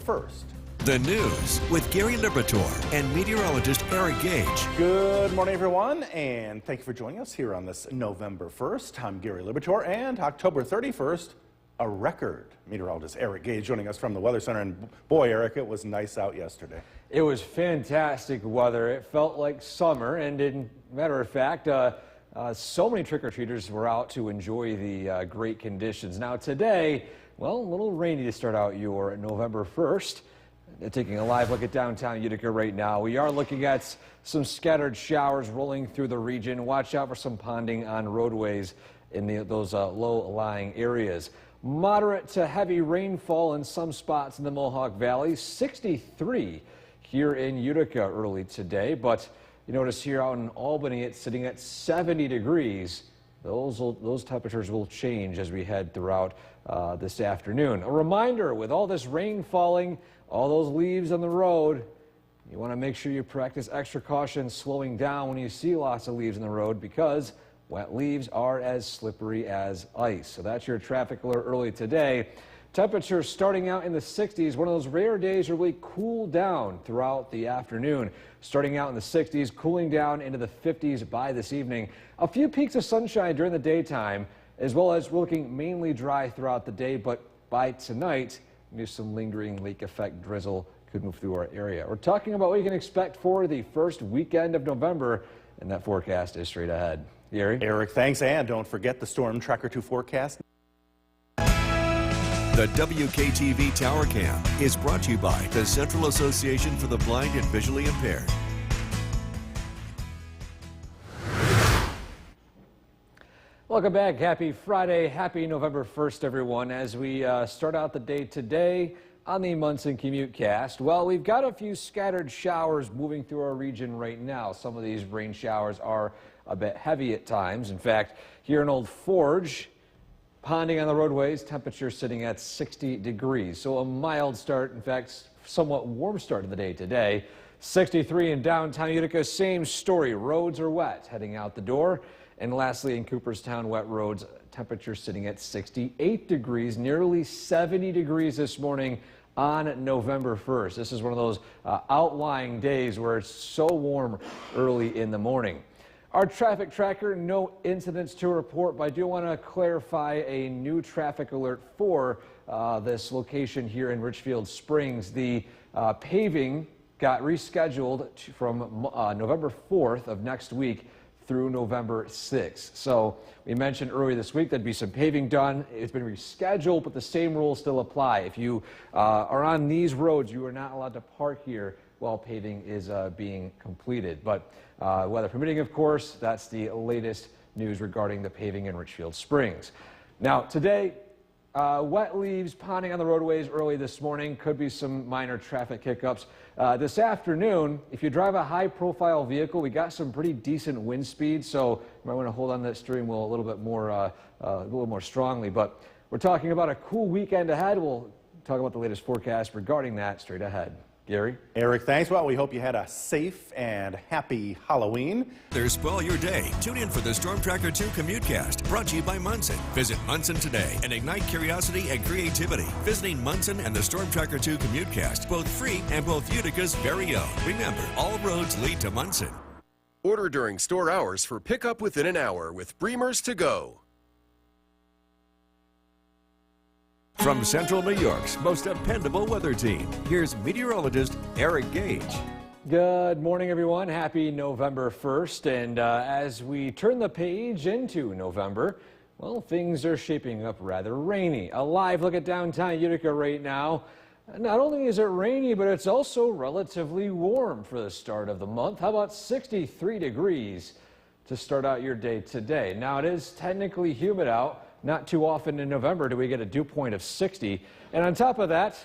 1st. The news with Gary Liberatore and meteorologist Eric Gage. Good morning, everyone, and thank you for joining us here on this November 1st. I'm Gary Liberatore, and October 31st, a record. Meteorologist Eric Gage joining us from the Weather Center. And boy, Eric, it was nice out yesterday. It was fantastic weather. It felt like summer, and in matter of fact, so many trick-or-treaters were out to enjoy the great conditions. Now today, well, a little rainy to start out your November 1st. Taking a live look at downtown Utica right now. We are looking at some scattered showers rolling through the region. Watch out for some ponding on roadways in those low-lying areas. Moderate to heavy rainfall in some spots in the Mohawk Valley. 63 here in Utica early today, but you notice here out in Albany it's sitting at 70 degrees. Those temperatures will change as we head throughout this afternoon. A reminder, with all this rain falling, all those leaves on the road, you want to make sure you practice extra caution slowing down when you see lots of leaves on the road, because wet leaves are as slippery as ice. So that's your traffic alert early today. Temperatures starting out in the 60s, one of those rare days where we cool down throughout the afternoon. Starting out in the 60s, cooling down into the 50s by this evening. A few peaks of sunshine during the daytime, as well as we're looking mainly dry throughout the day, but by tonight, maybe some lingering lake effect drizzle could move through our area. We're talking about what you can expect for the first weekend of November, and that forecast is straight ahead. Gary? Eric, thanks, and don't forget the Storm Tracker 2 forecast. The WKTV Tower Cam is brought to you by the Central Association for the Blind and Visually Impaired. Welcome back. Happy Friday. Happy November 1st, everyone. As we start out the day today on the Munson CommuteCast, well, we've got a few scattered showers moving through our region right now. Some of these rain showers are a bit heavy at times. In fact, here in Old Forge, ponding on the roadways, temperature sitting at 60 degrees. So a mild start, in fact, somewhat warm start of the day today. 63 in downtown Utica, same story. Roads are wet heading out the door. And lastly, in Cooperstown, wet roads, temperature sitting at 68 degrees, nearly 70 degrees this morning on November 1st. This is one of those outlying days where it's so warm early in the morning. Our traffic tracker, no incidents to report, but I do want to clarify a new traffic alert for this location here in Richfield Springs. The paving got rescheduled from November 4th of next week through November 6th. So we mentioned earlier this week there'd be some paving done. It's been rescheduled, but the same rules still apply. If you are on these roads, you are not allowed to park here while paving is being completed. But weather permitting, of course, that's the latest news regarding the paving in Richfield Springs. Now today, wet leaves ponding on the roadways early this morning. Could be some minor traffic hiccups. This afternoon, if you drive a high-profile vehicle, we got some pretty decent wind speed, so you might want to hold on that steering wheel a little bit more, strongly. But we're talking about a cool weekend ahead. We'll talk about the latest forecast regarding that straight ahead. Gary? Eric, thanks. Well, we hope you had a safe and happy Halloween. There's spoil your day. Tune in for the Storm Tracker 2 CommuteCast, brought to you by Munson. Visit Munson today and ignite curiosity and creativity. Visiting Munson and the Storm Tracker 2 CommuteCast, both free and both Utica's very own. Remember, all roads lead to Munson. Order during store hours for pickup within an hour with Bremer's To Go. From Central New York's most dependable weather team, here's meteorologist Eric Gage. Good morning, everyone. Happy November 1st. And as we turn the page into November, well, things are shaping up rather rainy. A live look at downtown Utica right now. Not only is it rainy, but it's also relatively warm for the start of the month. How about 63 degrees to start out your day today? Now, it is technically humid out. Not too often in November do we get a dew point of 60. And on top of that,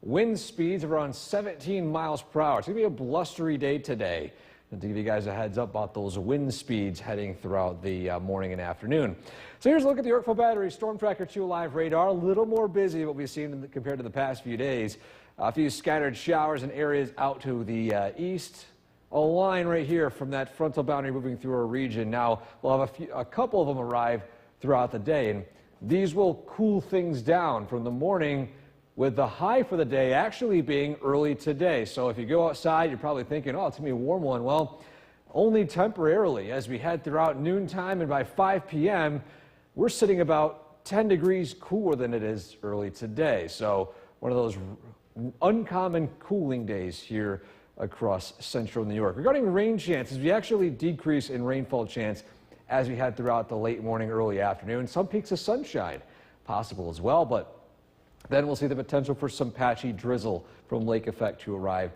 wind speeds of around 17 miles per hour. It's going to be a blustery day today. And to give you guys a heads up about those wind speeds heading throughout the morning and afternoon. So here's a look at the Yorkville Battery Storm Tracker 2 live radar. A little more busy than what we've seen compared to the past few days. A few scattered showers in areas out to the east. A line right here from that frontal boundary moving through our region. Now we'll have a couple of them arrive throughout the day, and these will cool things down from the morning with the high for the day actually being early today. So if you go outside, you're probably thinking, oh, it's going to be a warm one. Well, only temporarily as we head throughout noontime, and by 5 p.m., we're sitting about 10 degrees cooler than it is early today. So one of those uncommon cooling days here across central New York. Regarding rain chances, we actually decrease in rainfall chance as we head throughout the late morning, early afternoon. Some peaks of sunshine possible as well, but then we'll see the potential for some patchy drizzle from lake effect to arrive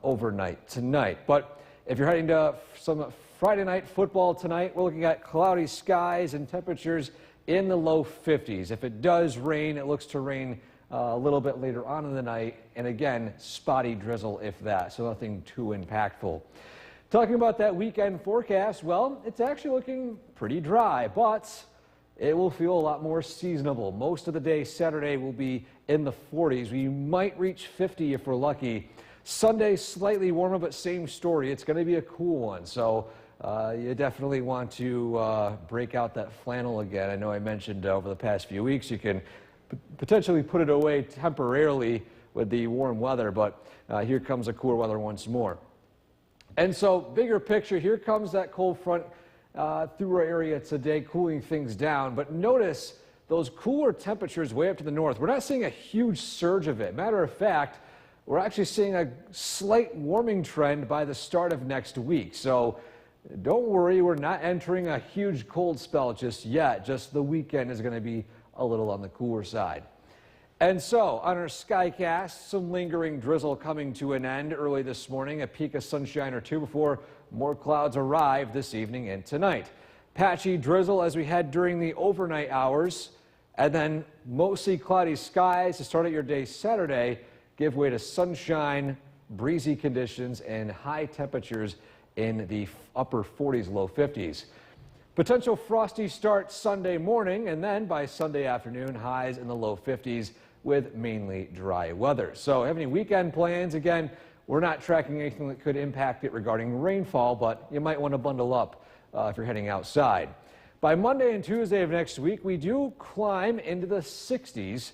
overnight tonight. But if you're heading to some Friday night football tonight, we're looking at cloudy skies and temperatures in the low 50s. If it does rain, it looks to rain a little bit later on in the night, and again, spotty drizzle if that, so nothing too impactful. Talking about that weekend forecast, well, it's actually looking pretty dry, but it will feel a lot more seasonable. Most of the day Saturday will be in the 40s. We might reach 50 if we're lucky. Sunday, slightly warmer, but same story. It's going to be a cool one, so you definitely want to break out that flannel again. I know I mentioned over the past few weeks you can potentially put it away temporarily with the warm weather, but here comes the cooler weather once more. And so, bigger picture, here comes that cold front through our area today, cooling things down. But notice those cooler temperatures way up to the north. We're not seeing a huge surge of it. Matter of fact, we're actually seeing a slight warming trend by the start of next week. So don't worry, we're not entering a huge cold spell just yet. Just the weekend is going to be a little on the cooler side. And so, on our Skycast, some lingering drizzle coming to an end early this morning, a peak of sunshine or two before more clouds arrive this evening and tonight. Patchy drizzle as we head during the overnight hours, and then mostly cloudy skies to start out your day Saturday, give way to sunshine, breezy conditions, and high temperatures in the upper 40s, low 50s. Potential frosty start Sunday morning, and then by Sunday afternoon, highs in the low 50s with mainly dry weather. So have any weekend plans? Again, we're not tracking anything that could impact it regarding rainfall, but you might want to bundle up if you're heading outside. By Monday and Tuesday of next week, we do climb into the 60s,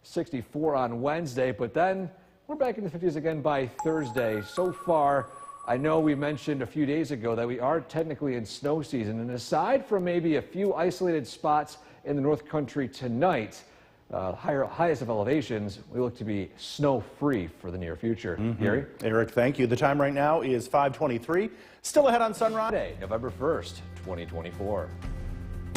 64 on Wednesday, but then we're back in the 50s again by Thursday. So far, I know we mentioned a few days ago that we are technically in snow season, and aside from maybe a few isolated spots in the North Country tonight, highest of elevations, we look to be snow-free for the near future. Gary? Eric, thank you. The time right now is 5:23. Still ahead on Sunrise. Friday, November 1st, 2024.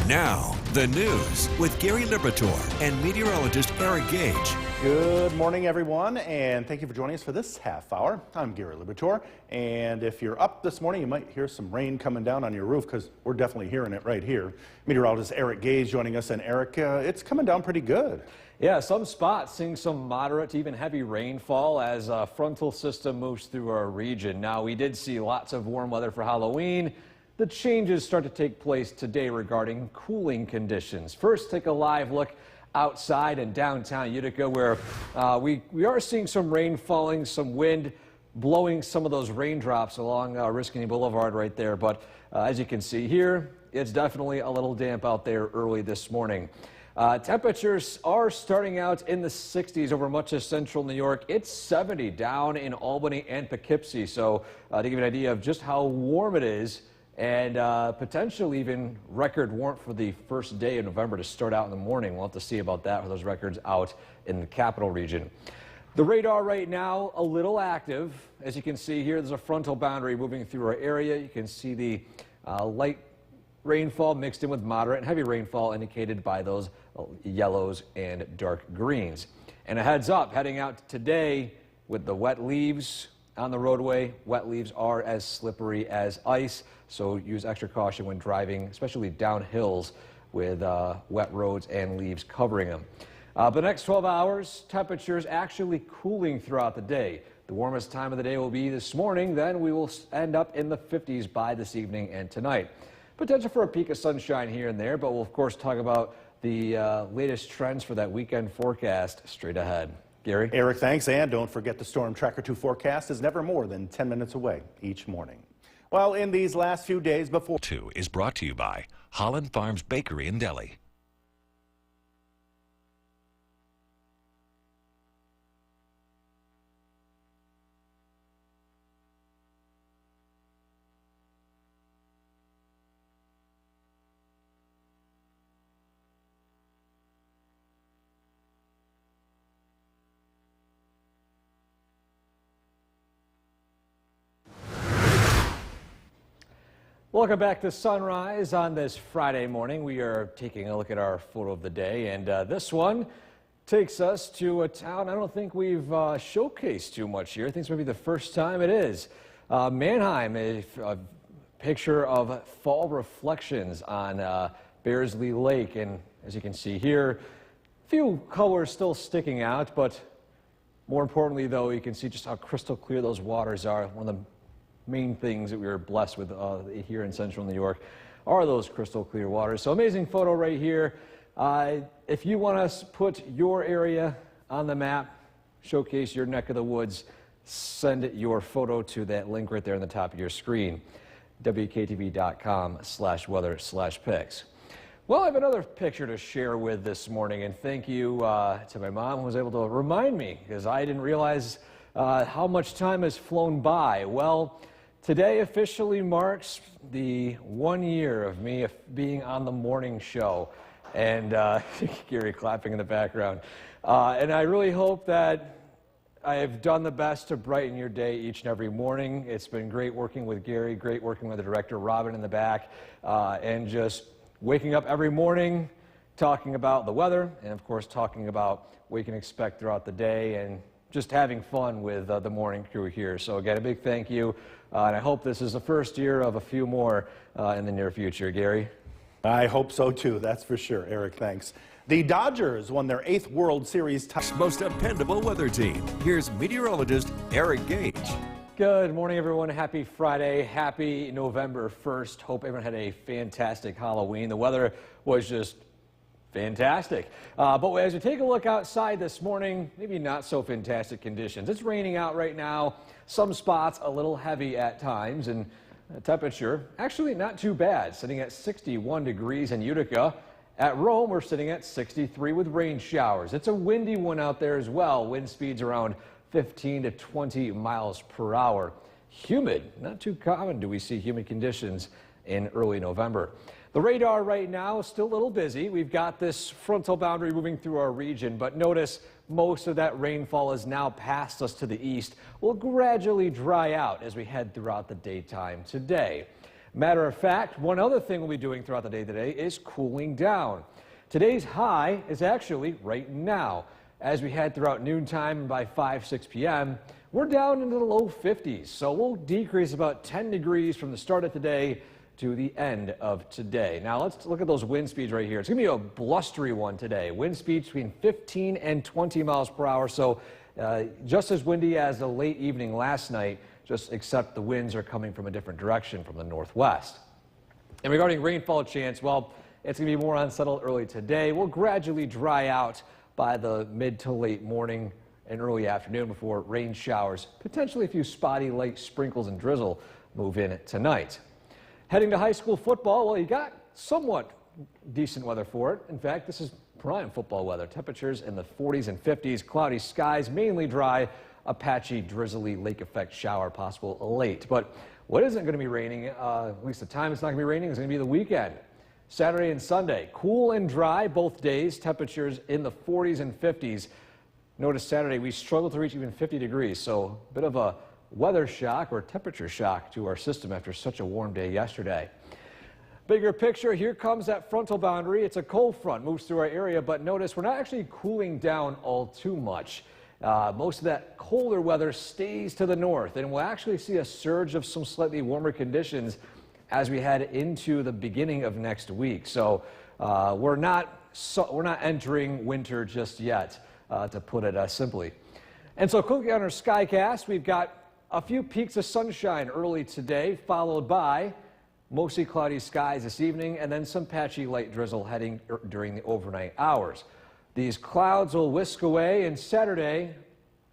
Now, the news with Gary Liberatore and meteorologist Eric Gage. Good morning, everyone, and thank you for joining us for this half hour. I'm Gary Liberatore, and if you're up this morning, you might hear some rain coming down on your roof because we're definitely hearing it right here. Meteorologist Eric Gage joining us, and Eric, it's coming down pretty good. Yeah, some spots seeing some moderate to even heavy rainfall as a frontal system moves through our region. Now, we did see lots of warm weather for Halloween. The changes start to take place today regarding cooling conditions. First, take a live look outside in downtown Utica, where we are seeing some rain falling, some wind blowing some of those raindrops along Oriskany Boulevard right there. But as you can see here, it's definitely a little damp out there early this morning. Temperatures are starting out in the 60s over much of central New York. It's 70 down in Albany and Poughkeepsie. So to give you an idea of just how warm it is, and potentially even record warmth for the first day of November to start out in the morning. We'll have to see about that for those records out in the capital region. The radar right now a little active. As you can see here, there's a frontal boundary moving through our area. You can see the light rainfall mixed in with moderate and heavy rainfall indicated by those yellows and dark greens. And a heads up, heading out today with the wet leaves on the roadway. Wet leaves are as slippery as ice, so use extra caution when driving, especially down hills with wet roads and leaves covering them. The next 12 hours, temperatures actually cooling throughout the day. The warmest time of the day will be this morning, then we will end up in the 50s by this evening and tonight. Potential for a peak of sunshine here and there, but we'll of course talk about the latest trends for that weekend forecast straight ahead. Gary? Eric, thanks, and don't forget the Storm Tracker 2 forecast is never more than 10 minutes away each morning. Well, in these last few days before 2 is brought to you by Holland Farms Bakery and Deli. Welcome back to Sunrise on this Friday morning. We are taking a look at our photo of the day, and this one takes us to a town I don't think we've showcased too much here. I think it's maybe the first time it is. Manheim, a picture of fall reflections on Bearsley Lake, and as you can see here, a few colors still sticking out, but more importantly, though, you can see just how crystal clear those waters are. One of the main things that we are blessed with here in central New York are those crystal clear waters. So amazing photo right here. If you want to put your area on the map, showcase your neck of the woods, send your photo to that link right there on the top of your screen, wktv.com/weather/pics. Well, I have another picture to share with this morning, and thank you to my mom who was able to remind me, because I didn't realize how much time has flown by. Well, today officially marks the 1 year of me being on the morning show, and Gary clapping in the background. And I really hope that I have done the best to brighten your day each and every morning. It's been great working with Gary, great working with the director, Robin, in the back, and just waking up every morning, talking about the weather, and of course talking about what you can expect throughout the day, and just having fun with the morning crew here. So again, a big thank you, and I hope this is the first year of a few more in the near future. Gary? I hope so too, that's for sure. Eric, thanks. The Dodgers won their 8th World Series title. Most dependable weather team. Here's meteorologist Eric Gage. Good morning, everyone. Happy Friday. Happy November 1st. Hope everyone had a fantastic Halloween. The weather was just fantastic. But as we take a look outside this morning, maybe not so fantastic conditions. It's raining out right now. Some spots a little heavy at times, and the temperature actually not too bad, sitting at 61 degrees in Utica. At Rome, we're sitting at 63 with rain showers. It's a windy one out there as well. Wind speeds around 15 to 20 miles per hour. Humid, not too common do we see humid conditions in early November. The radar right now is still a little busy. We've got this frontal boundary moving through our region, but notice most of that rainfall is now past us to the east. Will gradually dry out as we head throughout the daytime today. Matter of fact, one other thing we'll be doing throughout the day today is cooling down. Today's high is actually right now. As we head throughout noontime and by 5-6 p.m., we're down into the low 50s. So we'll decrease about 10 degrees from the start of today to the end of today. Now let's look at those wind speeds right here. It's going to be a blustery one today. Wind speeds between 15 and 20 miles per hour. So just as windy as the late evening last night, just except the winds are coming from a different direction from the northwest. And regarding rainfall chance, well, it's going to be more unsettled early today. We'll gradually dry out by the mid to late morning and early afternoon before rain showers, potentially a few spotty light sprinkles and drizzle move in tonight. Heading to high school football, well, you got somewhat decent weather for it. In fact, this is prime football weather. Temperatures in the 40s and 50s, cloudy skies, mainly dry, a patchy, drizzly lake effect shower possible late. But what isn't going to be raining, at least the time it's not going to be raining, is going to be the weekend. Saturday and Sunday, cool and dry both days, temperatures in the 40s and 50s. Notice Saturday we struggled to reach even 50 degrees, so a bit of a weather shock or temperature shock to our system after such a warm day yesterday. Bigger picture, here comes that frontal boundary. It's a cold front, moves through our area, but notice we're not actually cooling down all too much. Most of that colder weather stays to the north, and we'll actually see a surge of some slightly warmer conditions as we head into the beginning of next week. So we're not entering winter just yet, to put it simply. And so quickly on our Skycast, we've got a few peaks of sunshine early today, followed by mostly cloudy skies this evening, and then some patchy light drizzle heading during the overnight hours. These clouds will whisk away, and Saturday,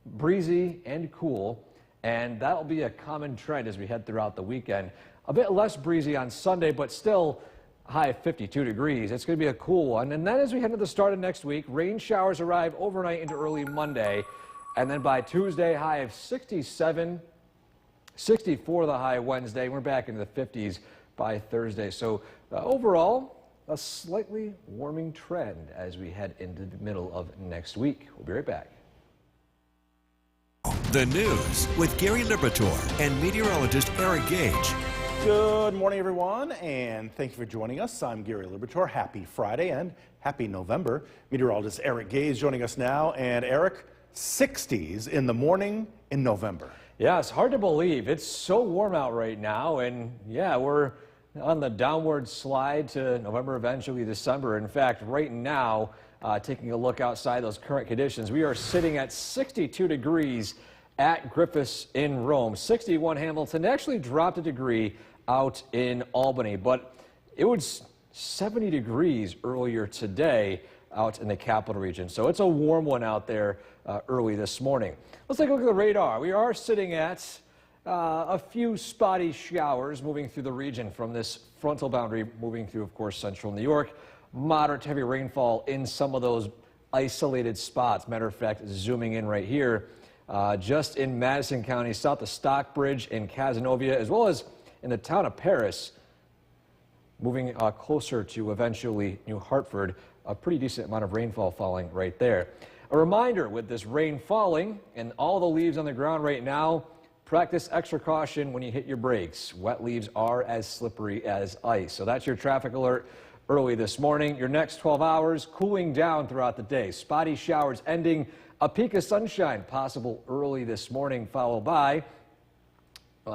breezy and cool, and that'll be a common trend as we head throughout the weekend. A bit less breezy on Sunday, but still high of 52 degrees. It's going to be a cool one. And then as we head into the start of next week, rain showers arrive overnight into early Monday. And then by Tuesday, high of 67, 64 the high Wednesday. We're back into the 50s by Thursday. So overall, a slightly warming trend as we head into the middle of next week. We'll be right back. The news with Gary Liberatore and meteorologist Eric Gage. Good morning, everyone, and thank you for joining us. I'm Gary Liberatore. Happy Friday and happy November. Meteorologist Eric Gage joining us now. And Eric, 60s in the morning in November. Yeah, it's hard to believe. It's so warm out right now, and yeah, we're on the downward slide to November, eventually December. In fact, right now, taking a look outside those current conditions, we are sitting at 62 degrees at Griffiths in Rome, 61 Hamilton. It actually dropped a degree out in Albany, but it was 70 degrees earlier today out in the capital region. So it's a warm one out there early this morning. Let's take a look at the radar. We are sitting at a few spotty showers moving through the region from this frontal boundary moving through, of course, central New York. Moderate to heavy rainfall in some of those isolated spots. Matter of fact, zooming in right here, just in Madison County, south of Stockbridge and Cazenovia, as well as in the town of Paris, moving closer to eventually New Hartford. A pretty decent amount of rainfall falling right there. A reminder, with this rain falling and all the leaves on the ground right now, practice extra caution when you hit your brakes. Wet leaves are as slippery as ice. So that's your traffic alert early this morning. Your next 12 hours cooling down throughout the day. Spotty showers ending, a peak of sunshine possible early this morning, followed by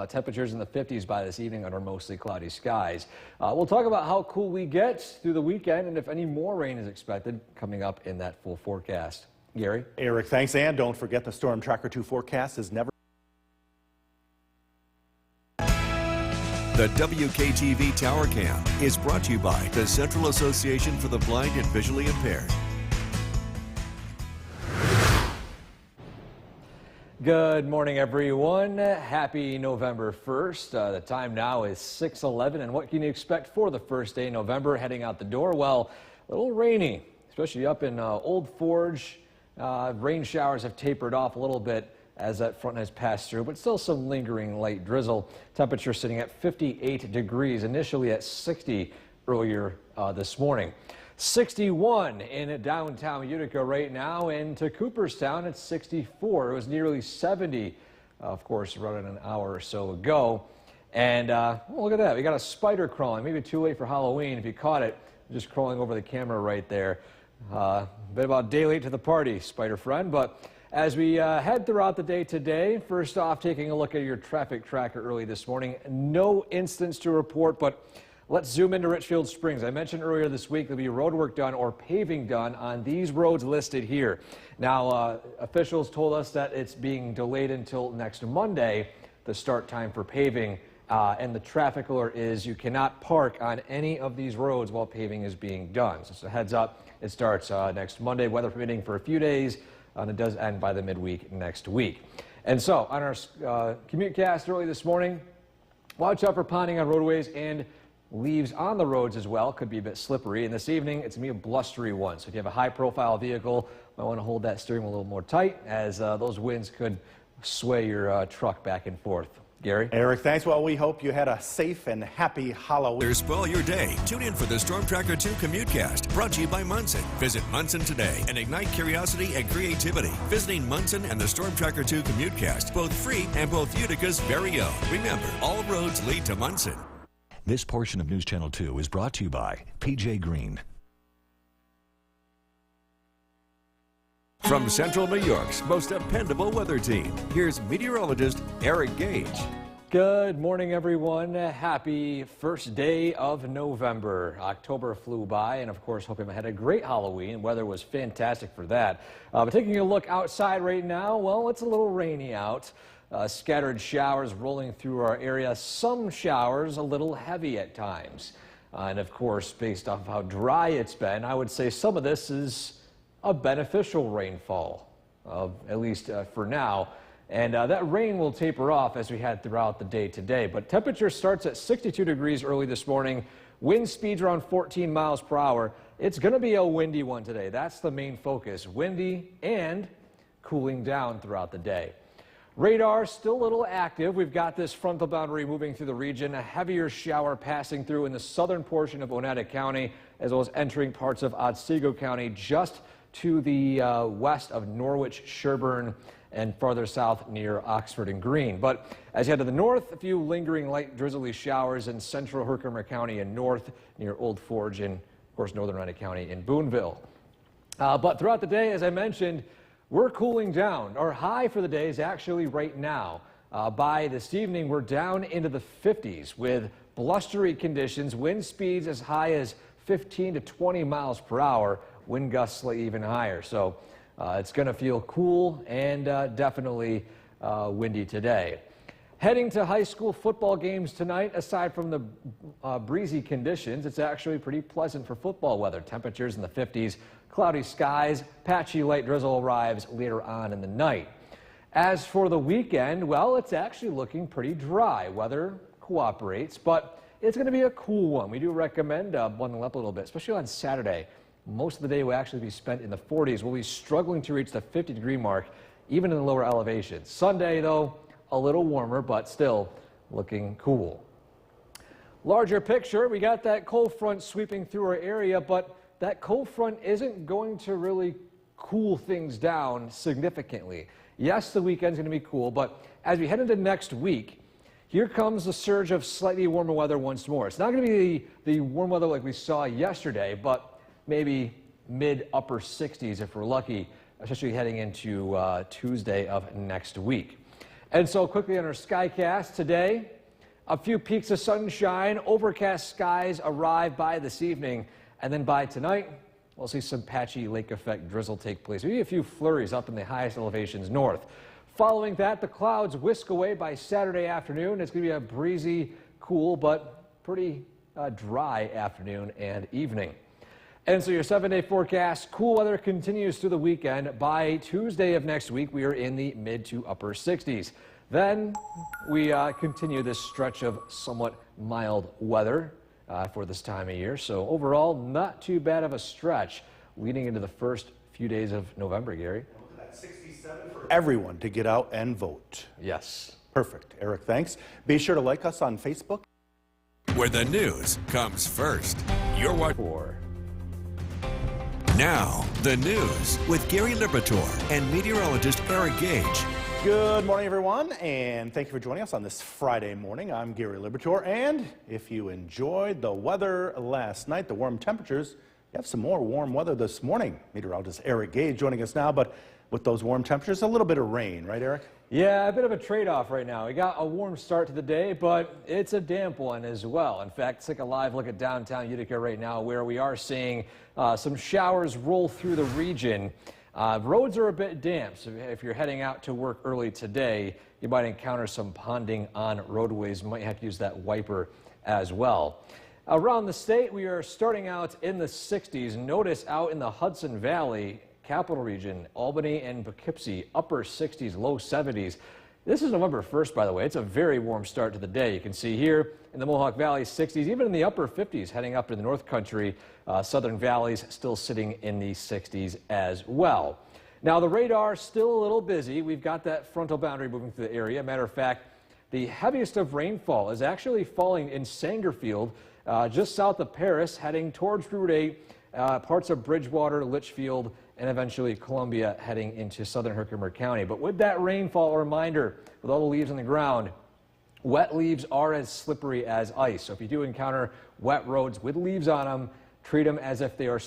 temperatures in the 50s by this evening under mostly cloudy skies. We'll talk about how cool we get through the weekend and if any more rain is expected coming up in that full forecast. Gary? Eric, thanks. And don't forget the Storm Tracker 2 forecast is never. The WKTV Tower Cam is brought to you by the Central Association for the Blind and Visually Impaired. Good morning, everyone. Happy November 1st. The time now is 6:11, and what can you expect for the first day in November heading out the door? Well, a little rainy, especially up in Old Forge. Rain showers have tapered off a little bit as that front has passed through, but still some lingering light drizzle. Temperature sitting at 58 degrees, initially at 60 earlier this morning. 61 in downtown Utica right now, and to Cooperstown it's 64. It was nearly 70, of course, running an hour or so ago. And look at that, we got a spider crawling. Maybe too late for Halloween. If you caught it, just crawling over the camera right there. Bit about a day late to the party, spider friend. But as we head throughout the day today, first off, taking a look at your traffic tracker early this morning. No incidents to report, but let's zoom into Richfield Springs. I mentioned earlier this week there'll be road work done or paving done on these roads listed here. Now, officials told us that it's being delayed until next Monday, the start time for paving. And the traffic alert is you cannot park on any of these roads while paving is being done. So it's a heads up. It starts next Monday, weather permitting, for a few days, and it does end by the midweek next week. And so on our commute cast early this morning, watch out for ponding on roadways and leaves on the roads as well. Could be a bit slippery. And this evening, it's going to be a blustery one. So if you have a high-profile vehicle, you might want to hold that steering wheel a little more tight, as those winds could sway your truck back and forth. Gary? Eric, thanks. Well, we hope you had a safe and happy Halloween. Spoil your day. Tune in for the Storm Tracker 2 Commutecast, brought to you by Munson. Visit Munson today and ignite curiosity and creativity. Visiting Munson and the Storm Tracker 2 Commutecast, both free and both Utica's very own. Remember, all roads lead to Munson. This portion of News Channel 2 is brought to you by PJ Green. From Central New York's most dependable weather team, here's meteorologist Eric Gage. Good morning, everyone. Happy first day of November. October flew by, and of course, hope you had a great Halloween. Weather was fantastic for that. But taking a look outside right now, well, it's a little rainy out. Scattered showers rolling through our area. Some showers a little heavy at times. And of course, based off of how dry it's been, I would say some of this is a beneficial rainfall, at least for now. And that rain will taper off as we head throughout the day today. But temperature starts at 62 degrees early this morning. Wind speeds around 14 miles per hour. It's going to be a windy one today. That's the main focus. Windy and cooling down throughout the day. Radar still a little active. We've got this frontal boundary moving through the region. A heavier shower passing through in the southern portion of Oneida County, as well as entering parts of Otsego County just to the west of Norwich, Sherburne, and farther south near Oxford and Greene. But as you head to the north, a few lingering light drizzly showers in central Herkimer County and north near Old Forge and, of course, northern Oneida County in Boonville. But throughout the day, as I mentioned, we're cooling down. Our high for the day is actually right now. By this evening, we're down into the 50s with blustery conditions, wind speeds as high as 15 to 20 miles per hour, wind gusts even higher. So it's going to feel cool and definitely windy today. Heading to high school football games tonight, aside from the breezy conditions, it's actually pretty pleasant for football weather. Temperatures in the 50s, cloudy skies, patchy light drizzle arrives later on in the night. As for the weekend, well, it's actually looking pretty dry. Weather cooperates, but it's going to be a cool one. We do recommend bundling up a little bit, especially on Saturday. Most of the day will actually be spent in the 40s. We'll be struggling to reach the 50-degree mark, even in the lower elevations. Sunday, though, a little warmer, but still looking cool. Larger picture, we got that cold front sweeping through our area, but that cold front isn't going to really cool things down significantly. Yes, the weekend's going to be cool, but as we head into next week, here comes the surge of slightly warmer weather once more. It's not going to be the warm weather like we saw yesterday, but maybe mid-upper 60s if we're lucky, especially heading into Tuesday of next week. And so quickly on our Skycast today, a few peaks of sunshine, overcast skies arrive by this evening, and then by tonight, we'll see some patchy lake effect drizzle take place. Maybe a few flurries up in the highest elevations north. Following that, the clouds whisk away by Saturday afternoon. It's going to be a breezy, cool, but pretty dry afternoon and evening. And so your 7-day forecast, cool weather continues through the weekend. By Tuesday of next week, we are in the mid to upper 60s. Then we continue this stretch of somewhat mild weather for this time of year. So overall, not too bad of a stretch leading into the first few days of November, Gary. Look at that, 67 for everyone to get out and vote. Yes. Perfect. Eric, thanks. Be sure to like us on Facebook. Where the news comes first. You're watching. Now, the news with Gary Liberatore and meteorologist Eric Gage. Good morning, everyone, and thank you for joining us on this Friday morning. I'm Gary Liberatore, and if you enjoyed the weather last night, the warm temperatures, you have some more warm weather this morning. Meteorologist Eric Gage joining us now, but with those warm temperatures, a little bit of rain, right, Eric? Yeah, a bit of a trade-off right now. We got a warm start to the day, but it's a damp one as well. In fact, let's take a live look at downtown Utica right now, where we are seeing some showers roll through the region. Roads are a bit damp, so if you're heading out to work early today, you might encounter some ponding on roadways. You might have to use that wiper as well. Around the state, we are starting out in the 60s. Notice out in the Hudson Valley, Capital Region, Albany and Poughkeepsie, upper 60s, low 70s. This is November 1st, by the way. It's a very warm start to the day. You can see here in the Mohawk Valley, 60s, even in the upper 50s, heading up to the North Country. Southern valleys still sitting in the 60s as well. Now, the radar still a little busy. We've got that frontal boundary moving through the area. Matter of fact, the heaviest of rainfall is actually falling in Sangerfield, just south of Paris, heading towards Route 8, parts of Bridgewater, Litchfield, and eventually Columbia heading into southern Herkimer County. But with that rainfall, a reminder, with all the leaves on the ground, wet leaves are as slippery as ice. So if you do encounter wet roads with leaves on them, treat them as if they are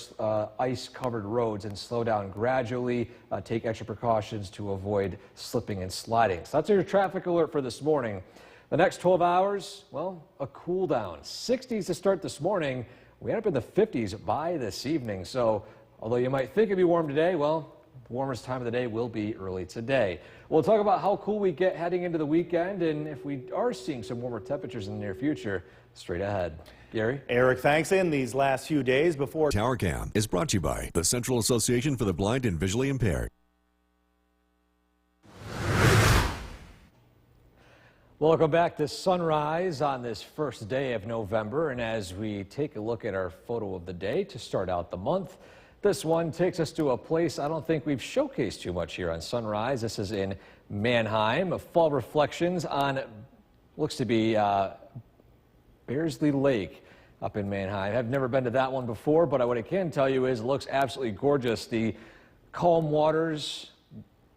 ice-covered roads and slow down gradually. Take extra precautions to avoid slipping and sliding. So that's your traffic alert for this morning. The next 12 hours, well, a cool down. 60s to start this morning. We end up in the 50s by this evening. So although you might think it'd be warm today, well, the warmest time of the day will be early today. We'll talk about how cool we get heading into the weekend and if we are seeing some warmer temperatures in the near future straight ahead. Gary? Eric, thanks. In these last few days before Tower Cam is brought to you by the Central Association for the Blind and Visually Impaired. Welcome back to Sunrise on this first day of November. And as we take a look at our photo of the day to start out the month, this one takes us to a place I don't think we've showcased too much here on Sunrise. This is in Manheim. Fall reflections on, looks to be Bearsley Lake up in Manheim. I've never been to that one before, but what I can tell you is it looks absolutely gorgeous. The calm waters,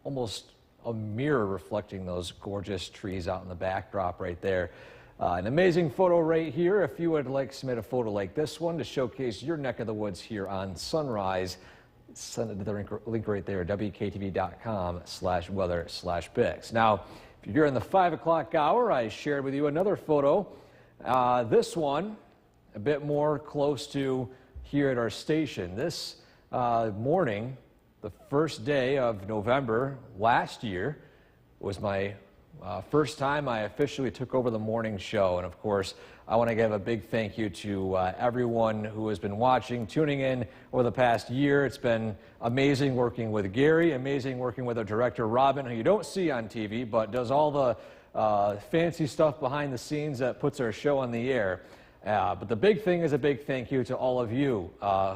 almost a mirror reflecting those gorgeous trees out in the backdrop right there. An amazing photo right here. If you would like to submit a photo like this one to showcase your neck of the woods here on Sunrise, send it to the link right there, wktv.com/weather/pics. Now, if you're in the 5 o'clock hour, I shared with you another photo. This one, a bit more close to here at our station. This morning, the first day of November last year, was my first time I officially took over the morning show. And of course, I want to give a big thank you to everyone who has been watching, tuning in over the past year. It's been amazing working with Gary, amazing working with our director, Robin, who you don't see on TV, but does all the fancy stuff behind the scenes that puts our show on the air. But the big thing is a big thank you to all of you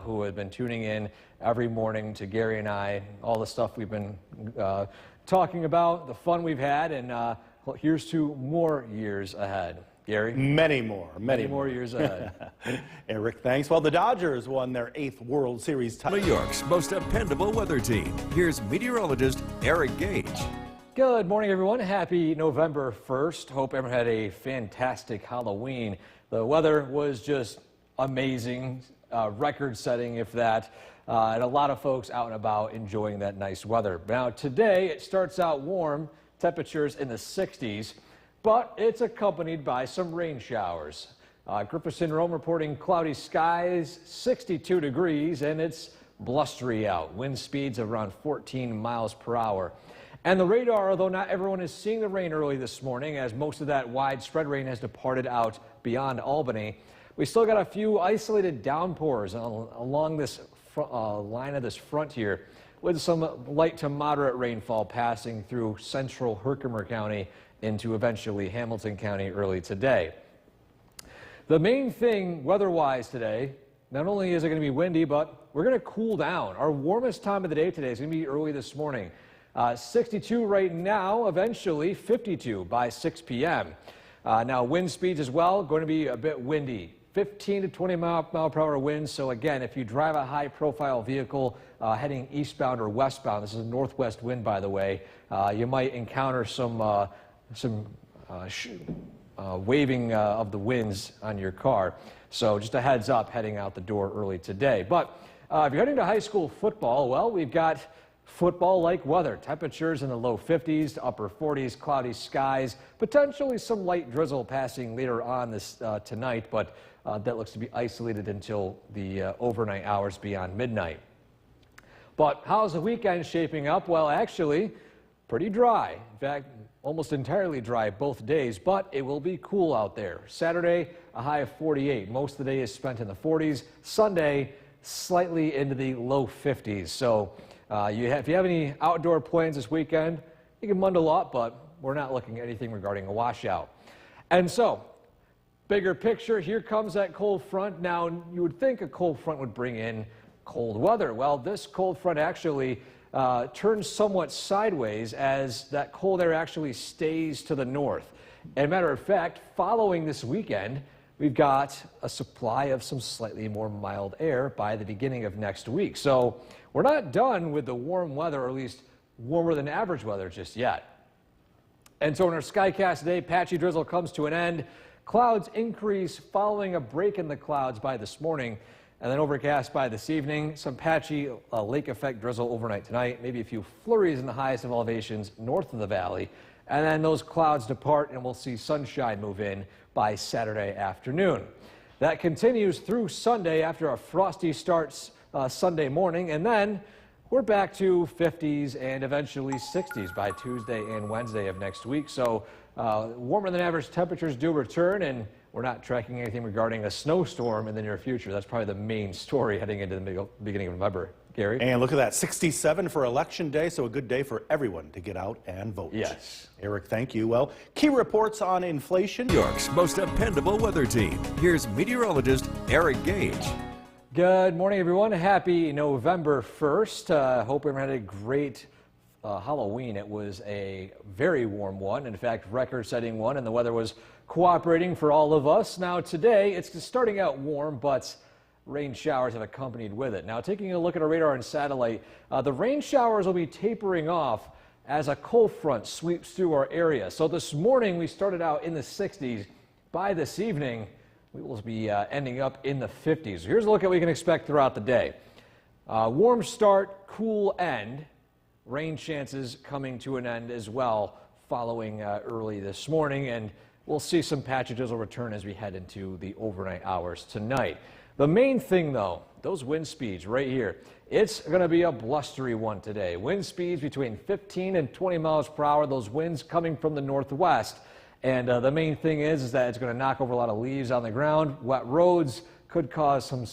who have been tuning in every morning to Gary and I, all the stuff we've been talking about, the fun we've had, and well, here's to more years ahead. Gary? Many more years ahead. Eric, thanks. Well, the Dodgers won their 8th World Series title. New York's most dependable weather team. Here's meteorologist Eric Gage. Good morning, everyone. Happy November 1st. Hope everyone had a fantastic Halloween. The weather was just amazing, record-setting, if that, and a lot of folks out and about enjoying that nice weather. Now, today it starts out warm, temperatures in the 60s, but it's accompanied by some rain showers. Griffith Syndrome reporting cloudy skies, 62 degrees, and it's blustery out. Wind speeds of around 14 miles per hour. And the radar, although not everyone is seeing the rain early this morning, as most of that widespread rain has departed out beyond Albany, we still got a few isolated downpours along this line of this front here, with some light to moderate rainfall passing through central Herkimer County into eventually Hamilton County early today. The main thing weather-wise today, not only is it going to be windy, but we're going to cool down. Our warmest time of the day today is going to be early this morning. 62 right now, eventually 52 by 6 p.m. Now wind speeds as well, going to be a bit windy. 15 to 20 mile per hour winds. So again, if you drive a high profile vehicle heading eastbound or westbound, this is a northwest wind, by the way, you might encounter some waving of the winds on your car. So just a heads up heading out the door early today. But if you're heading to high school football, well, we've got football-like weather. Temperatures in the low 50s to upper 40s, cloudy skies, potentially some light drizzle passing later on this tonight, but that looks to be isolated until the overnight hours beyond midnight. But how's the weekend shaping up? Well, actually, pretty dry. In fact, almost entirely dry both days, but it will be cool out there. Saturday, a high of 48. Most of the day is spent in the 40s. Sunday, slightly into the low 50s. So if you have any outdoor plans this weekend, you can bundle up, but we're not looking at anything regarding a washout. And so, bigger picture, here comes that cold front. Now, you would think a cold front would bring in cold weather. Well, this cold front actually turns somewhat sideways as that cold air actually stays to the north. As a matter of fact, following this weekend, we've got a supply of some slightly more mild air by the beginning of next week. So we're not done with the warm weather, or at least warmer than average weather just yet. And so in our Skycast today, patchy drizzle comes to an end. Clouds increase following a break in the clouds by this morning, and then overcast by this evening. Some patchy lake effect drizzle overnight tonight, maybe a few flurries in the highest of elevations north of the valley. And then those clouds depart and we'll see sunshine move in by Saturday afternoon. That continues through Sunday after a frosty start Sunday morning, and then we're back to 50s and eventually 60s by Tuesday and Wednesday of next week. So warmer than average temperatures do return, and we're not tracking anything regarding a snowstorm in the near future. That's probably the main story heading into the beginning of November. Gary? And look at that, 67 for Election Day, so a good day for everyone to get out and vote. Yes. Eric, thank you. Well, key reports on inflation. New York's most dependable weather team. Here's meteorologist Eric Gage. Good morning, everyone. Happy November 1st. Hope everyone had a great Halloween. It was a very warm one, in fact, record-setting one, and the weather was cooperating for all of us. Now, today, it's starting out warm, but rain showers have accompanied with it. Now, taking a look at our radar and satellite, the rain showers will be tapering off as a cold front sweeps through our area. So this morning we started out in the 60s. By this evening, we will be ending up in the 50s. Here's a look at what we can expect throughout the day. Warm start, cool end. Rain chances coming to an end as well following early this morning, and we'll see some patches will return as we head into the overnight hours tonight. The main thing, though, those wind speeds right here. It's going to be a blustery one today. Wind speeds between 15 and 20 miles per hour. Those winds coming from the northwest. And the main thing is that it's going to knock over a lot of leaves on the ground. Wet roads could cause some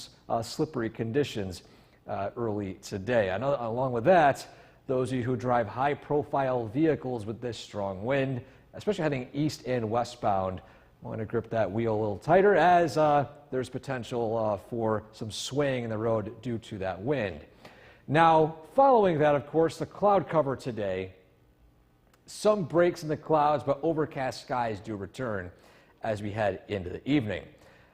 slippery conditions early today. Along with that, those of you who drive high-profile vehicles with this strong wind, especially heading east and westbound, want to grip that wheel a little tighter as there's potential for some swaying in the road due to that wind. Now, following that, of course, the cloud cover today. Some breaks in the clouds, but overcast skies do return as we head into the evening.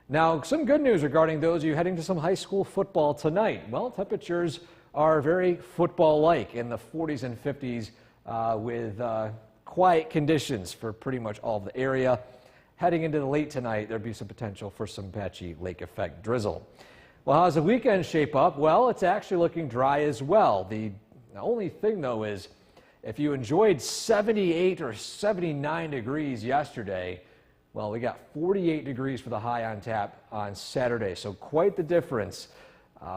Now, some good news regarding those of you heading to some high school football tonight. Well, temperatures are very football-like in the 40s and 50s with quiet conditions for pretty much all of the area. Heading into the late tonight, there'll be some potential for some patchy lake effect drizzle. Well, how's the weekend shape up? Well, it's actually looking dry as well. The only thing, though, is if you enjoyed 78 or 79 degrees yesterday, well, we got 48 degrees for the high on tap on Saturday, so quite the difference.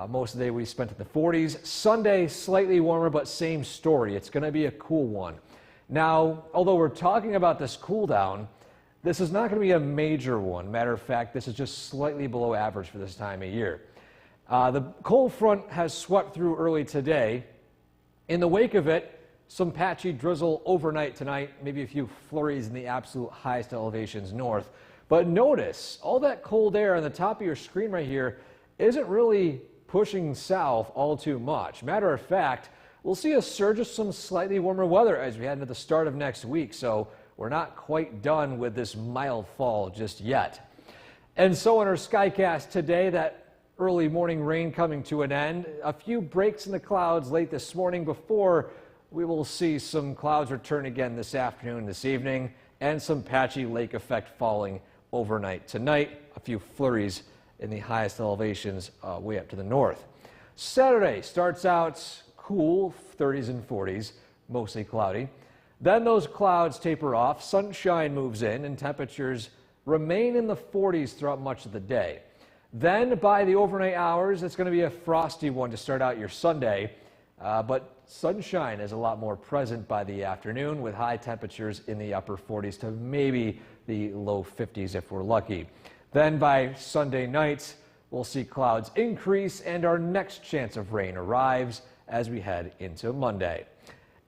Most of the day we spent in the 40s. Sunday, slightly warmer, but same story. It's going to be a cool one. Now, although we're talking about this cool down, this is not going to be a major one. Matter of fact, this is just slightly below average for this time of year. The cold front has swept through early today. In the wake of it, some patchy drizzle overnight tonight, maybe a few flurries in the absolute highest elevations north. But notice, all that cold air on the top of your screen right here isn't really pushing south all too much. Matter of fact, we'll see a surge of some slightly warmer weather as we head into the start of next week. So we're not quite done with this mild fall just yet. And so on our Skycast today, that early morning rain coming to an end. A few breaks in the clouds late this morning before we will see some clouds return again this afternoon, this evening, and some patchy lake effect falling overnight tonight. A few flurries in the highest elevations way up to the north. Saturday starts out cool, 30s and 40s, mostly cloudy. Then those clouds taper off, sunshine moves in, and temperatures remain in the 40s throughout much of the day. Then by the overnight hours, it's going to be a frosty one to start out your Sunday, but sunshine is a lot more present by the afternoon with high temperatures in the upper 40s to maybe the low 50s if we're lucky. Then by Sunday night, we'll see clouds increase and our next chance of rain arrives as we head into Monday.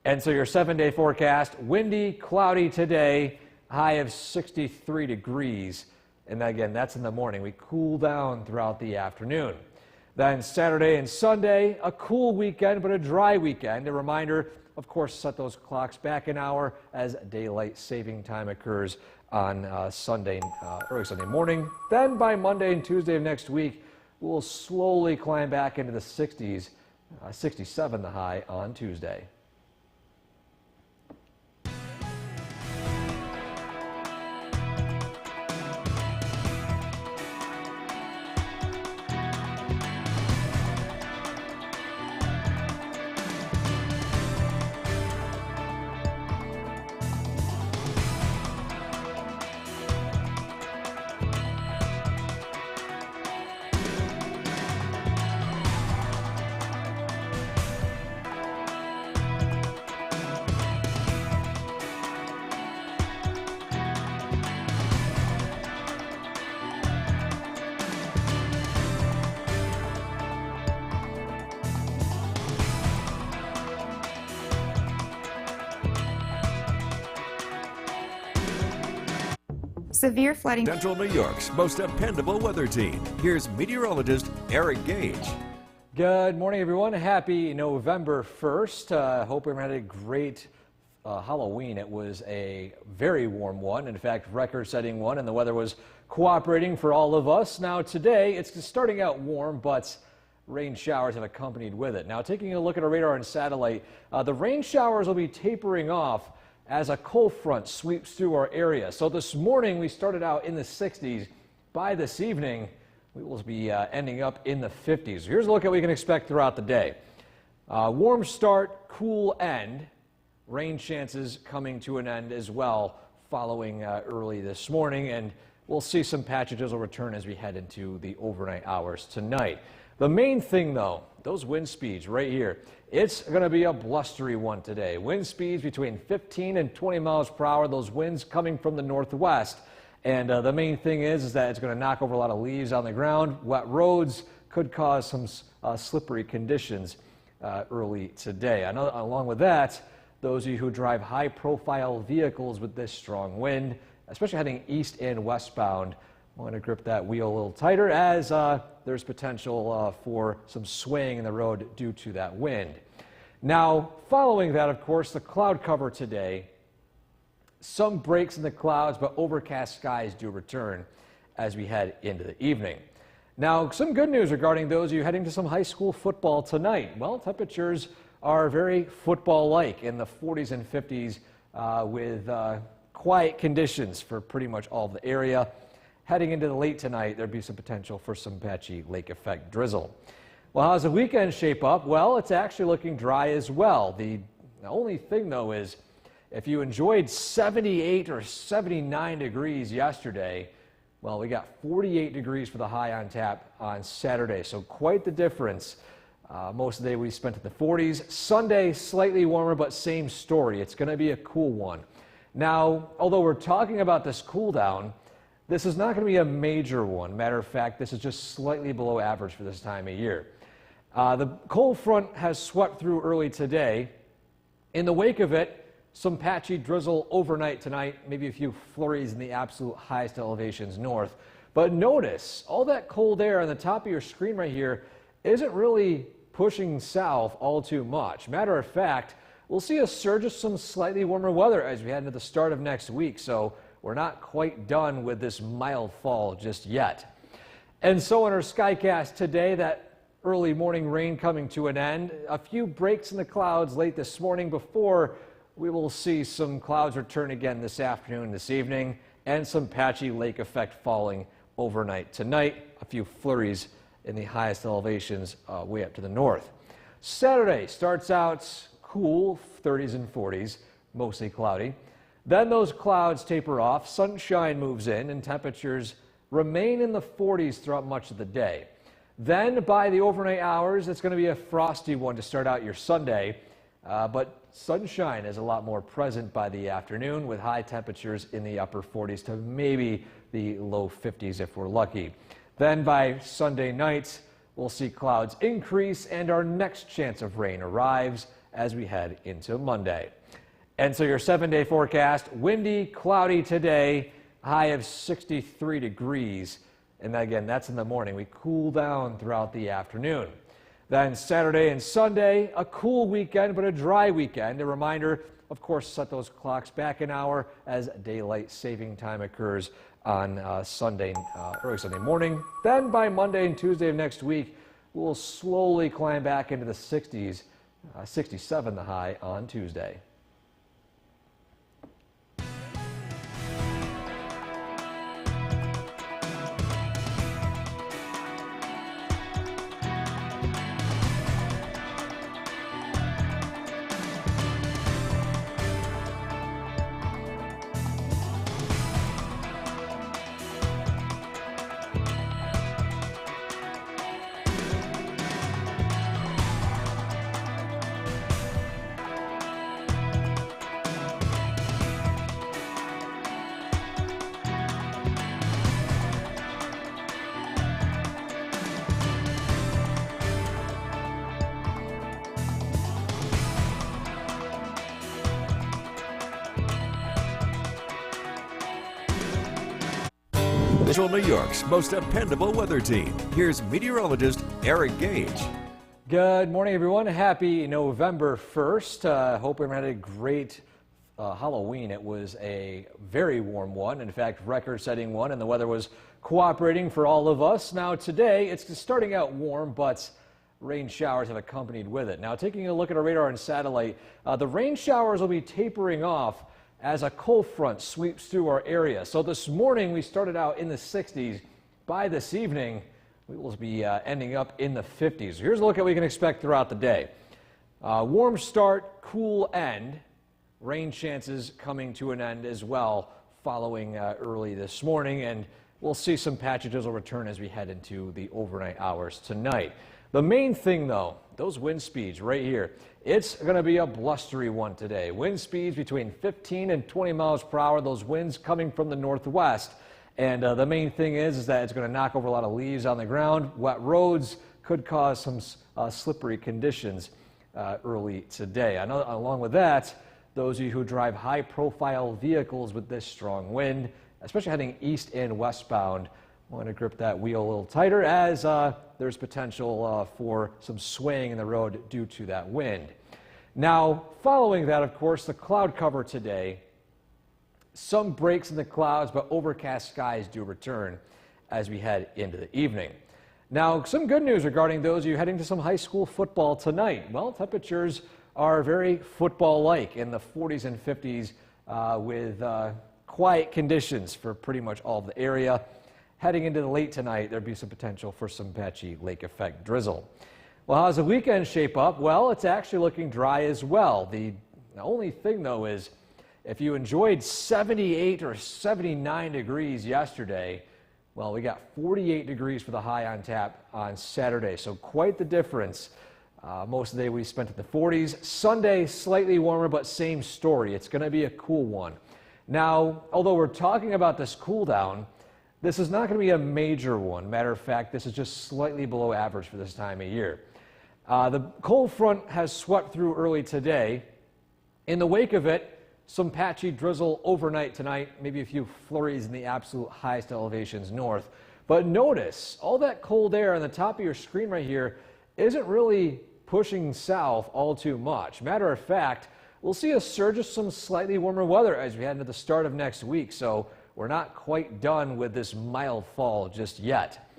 And so your 7-day forecast, windy, cloudy today, high of 63 degrees. And again, that's in the morning. We cool down throughout the afternoon. Then Saturday and Sunday, a cool weekend, but a dry weekend. A reminder, of course, set those clocks back an hour as daylight saving time occurs on early Sunday morning. Then by Monday and Tuesday of next week, we'll slowly climb back into the 60s, 67 the high on Tuesday. Severe flooding. Central New York's most dependable weather team. Here's meteorologist Eric Gage. Good morning, everyone. Happy November 1st. Hope everyone had a great Halloween. It was a very warm one, in fact, record-setting one, and the weather was cooperating for all of us. Now, today, it's starting out warm, but rain showers have accompanied with it. Now, taking a look at our radar and satellite, the rain showers will be tapering off as a cold front sweeps through our area. So this morning we started out in the 60s. By this evening, we will be ending up in the 50s. Here's a look at what we can expect throughout the day. Warm start, cool end. Rain chances coming to an end as well following early this morning, and we'll see some patches will return as we head into the overnight hours tonight. The main thing, though, those wind speeds right here. It's going to be a blustery one today. Wind speeds between 15 and 20 miles per hour. Those winds coming from the northwest. And the main thing is that it's going to knock over a lot of leaves on the ground. Wet roads could cause some slippery conditions early today. Along with that, those of you who drive high-profile vehicles with this strong wind, especially heading east and westbound, want to grip that wheel a little tighter as there's potential for some swaying in the road due to that wind. Now, following that, of course, the cloud cover today. Some breaks in the clouds, but overcast skies do return as we head into the evening. Now, some good news regarding those of you heading to some high school football tonight. Well, temperatures are very football-like in the 40s and 50s with quiet conditions for pretty much all of the area. Heading into the late tonight, there'd be some potential for some patchy lake effect drizzle. Well, how's the weekend shape up? Well, it's actually looking dry as well. The only thing, though, is if you enjoyed 78 or 79 degrees yesterday, well, we got 48 degrees for the high on tap on Saturday, so quite the difference. Most of the day we spent in the 40s. Sunday, slightly warmer, but same story. It's going to be a cool one. Now, although we're talking about this cool down, this is not going to be a major one. Matter of fact, this is just slightly below average for this time of year. The cold front has swept through early today. In the wake of it, some patchy drizzle overnight tonight, maybe a few flurries in the absolute highest elevations north. But notice, all that cold air on the top of your screen right here isn't really pushing south all too much. Matter of fact, we'll see a surge of some slightly warmer weather as we head into the start of next week. So we're not quite done with this mild fall just yet. And so on our Skycast today, that early morning rain coming to an end. A few breaks in the clouds late this morning before we will see some clouds return again this afternoon, this evening, and some patchy lake effect falling overnight tonight. A few flurries in the highest elevations way up to the north. Saturday starts out cool, 30s and 40s, mostly cloudy. Then those clouds taper off, sunshine moves in, and temperatures remain in the 40s throughout much of the day. Then by the overnight hours, it's going to be a frosty one to start out your Sunday, but sunshine is a lot more present by the afternoon with high temperatures in the upper 40s to maybe the low 50s if we're lucky. Then by Sunday night, we'll see clouds increase and our next chance of rain arrives as we head into Monday. And so your 7-day forecast, windy, cloudy today, high of 63 degrees. And again, that's in the morning. We cool down throughout the afternoon. Then Saturday and Sunday, a cool weekend, but a dry weekend. A reminder, of course, set those clocks back an hour as daylight saving time occurs on early Sunday morning. Then by Monday and Tuesday of next week, we'll slowly climb back into the 60s, 67 the high on Tuesday. Visual New York's most dependable weather team. Here's meteorologist Eric Gage. Good morning, everyone. Happy November 1st. Hope everyone had a great Halloween. It was a very warm one. In fact, record-setting one, and the weather was cooperating for all of us. Now, today, it's starting out warm, but rain showers have accompanied with it. Now, taking a look at our radar and satellite, the rain showers will be tapering off as a cold front sweeps through our area. So this morning we started out in the 60s. By this evening, we will be ending up in the 50s. Here's a look at what we can expect throughout the day. Warm start, cool end. Rain chances coming to an end as well following early this morning, and we'll see some patches will return as we head into the overnight hours tonight. The main thing, though, those wind speeds right here. It's going to be a blustery one today. Wind speeds between 15 and 20 miles per hour. Those winds coming from the northwest. And the main thing is that it's going to knock over a lot of leaves on the ground. Wet roads could cause some slippery conditions early today. I know, along with that, those of you who drive high-profile vehicles with this strong wind, especially heading east and westbound, want to grip that wheel a little tighter as there's potential for some swaying in the road due to that wind. Now, following that, of course, the cloud cover today. Some breaks in the clouds, but overcast skies do return as we head into the evening. Now, some good news regarding those of you heading to some high school football tonight. Well, temperatures are very football-like in the 40s and 50s with quiet conditions for pretty much all of the area. Heading into the late tonight, there'd be some potential for some patchy lake effect drizzle. Well, how's the weekend shape up? Well, it's actually looking dry as well. The only thing, though, is if you enjoyed 78 or 79 degrees yesterday, well, we got 48 degrees for the high on tap on Saturday, so quite the difference. Most of the day we spent at the 40s. Sunday, slightly warmer, but same story. It's going to be a cool one. Now, although we're talking about this cool down, this is not going to be a major one. Matter of fact, this is just slightly below average for this time of year. The cold front has swept through early today. In the wake of it, some patchy drizzle overnight tonight, maybe a few flurries in the absolute highest elevations north. But notice, all that cold air on the top of your screen right here isn't really pushing south all too much. Matter of fact, we'll see a surge of some slightly warmer weather as we head into the start of next week. So we're not quite done with this mild fall just yet.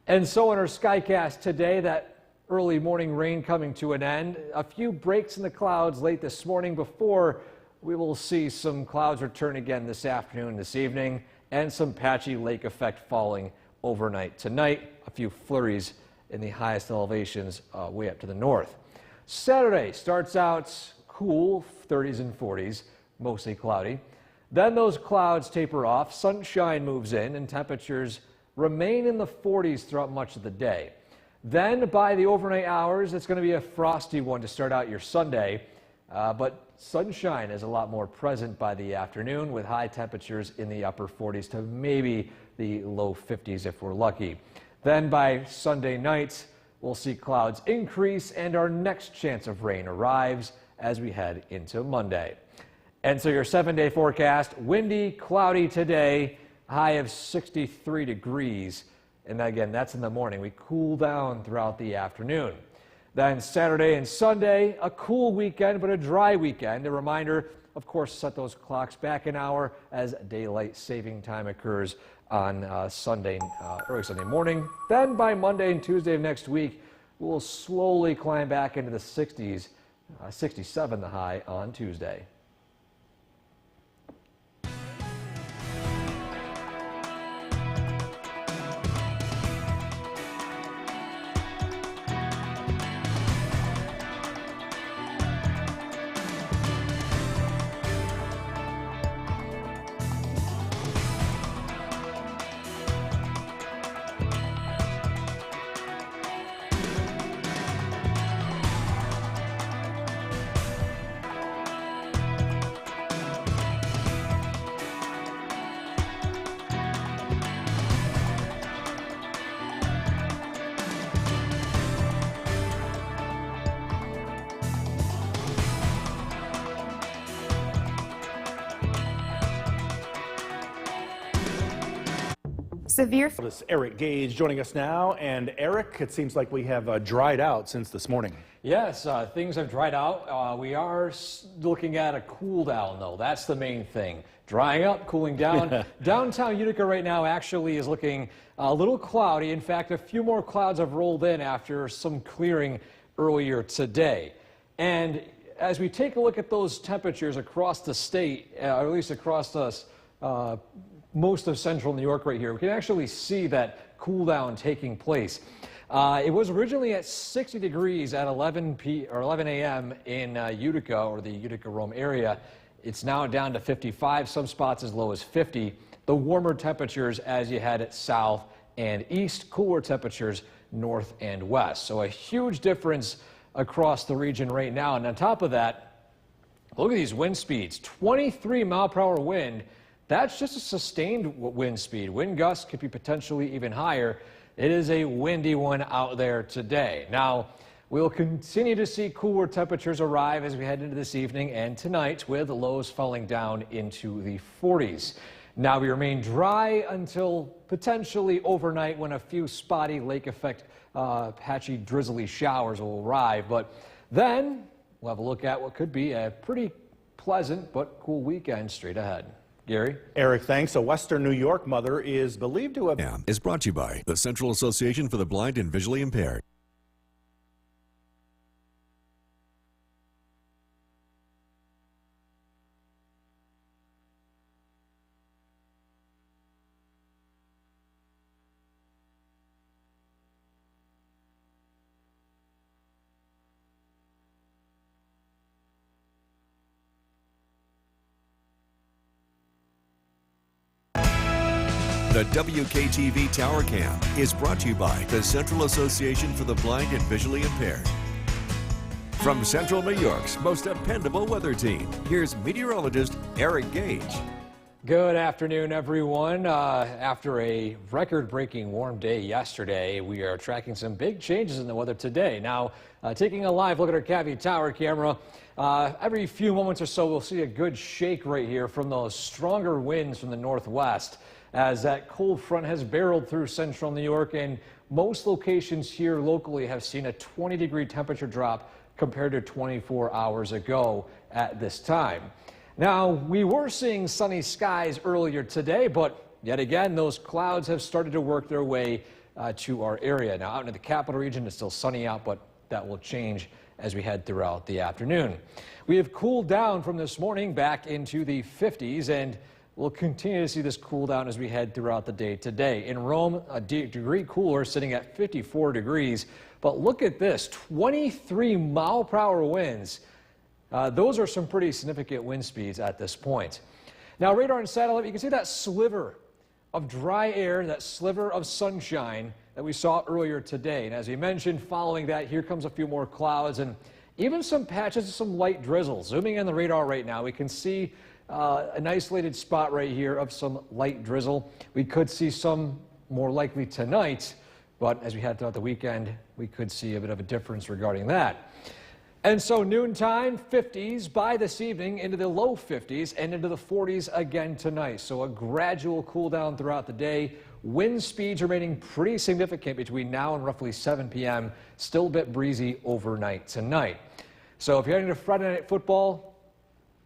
And so in our Skycast today, that early morning rain coming to an end. A few breaks in the clouds late this morning before we will see some clouds return again this afternoon, this evening, and some patchy lake effect falling overnight tonight. A few flurries in the highest elevations way up to the north. Saturday starts out cool, 30s and 40s, mostly cloudy. Then those clouds taper off, sunshine moves in, and temperatures remain in the 40s throughout much of the day. Then by the overnight hours, it's going to be a frosty one to start out your Sunday, but sunshine is a lot more present by the afternoon with high temperatures in the upper 40s to maybe the low 50s if we're lucky. Then by Sunday night, we'll see clouds increase and our next chance of rain arrives as we head into Monday. And so your 7-day forecast, windy, cloudy today, high of 63 degrees. And again, that's in the morning. We cool down throughout the afternoon. Then Saturday and Sunday, a cool weekend, but a dry weekend. A reminder, of course, set those clocks back an hour as daylight saving time occurs on Sunday, early Sunday morning. Then by Monday and Tuesday of next week, we'll slowly climb back into the 60s, 67 the high on Tuesday. Severe. This is Eric Gage joining us now. And Eric, it seems like we have dried out since this morning. Yes, things have dried out. We are looking at a cool down, though. That's the main thing. drying up, cooling down. Downtown Utica right now actually is looking a little cloudy. In fact, a few more clouds have rolled in after some clearing earlier today. And as we take a look at those temperatures across the state, or at least across us, most of central New York right here, we can actually see that cool down taking place. It was originally at 60 degrees at 11 a.m. in Utica, or the Utica-Rome area. It's now down to 55, some spots as low as 50. The warmer temperatures as you head south and east, cooler temperatures north and west. So a huge difference across the region right now. And on top of that, look at these wind speeds, 23 mile per hour wind. That's just a sustained wind speed. Wind gusts could be potentially even higher. It is a windy one out there today. Now, we'll continue to see cooler temperatures arrive as we head into this evening and tonight, with lows falling down into the 40s. Now, we remain dry until potentially overnight, when a few spotty lake effect patchy drizzly showers will arrive. But then we'll have a look at what could be a pretty pleasant but cool weekend straight ahead. Gary? Eric, thanks. A Western New York mother is believed to have... Is brought to you by the Central Association for the Blind and Visually Impaired. The WKTV Tower Cam is brought to you by the Central Association for the Blind and Visually Impaired. From Central New York's most dependable weather team, here's meteorologist Eric Gage. Good afternoon, everyone. After a record-breaking warm day yesterday, we are tracking some big changes in the weather today. Now, taking a live look at our Cavy Tower camera, every few moments or so, we'll see a good shake right here from those stronger winds from the northwest, as that cold front has barreled through central New York, and most locations here locally have seen a 20-degree temperature drop compared to 24 hours ago at this time. Now, we were seeing sunny skies earlier today, but yet again, those clouds have started to work their way to our area. Now, out in the capital region, it's still sunny out, but that will change as we head throughout the afternoon. We have cooled down from this morning back into the 50s, and we'll continue to see this cool down as we head throughout the day today. In Rome, a degree cooler, sitting at 54 degrees. But look at this, 23 mile per hour winds. Those are some pretty significant wind speeds at this point. Now, radar and satellite, you can see that sliver of dry air, that sliver of sunshine that we saw earlier today. And as we mentioned, following that, here comes a few more clouds and even some patches of some light drizzle. Zooming in the radar right now, we can see an isolated spot right here of some light drizzle. We could see some more likely tonight, but as we head throughout the weekend, we could see a bit of a difference regarding that. And so noontime, 50s by this evening, into the low 50s and into the 40s again tonight. So a gradual cool down throughout the day. Wind speeds remaining pretty significant between now and roughly 7 p.m. Still a bit breezy overnight tonight. So if you're heading to Friday Night Football,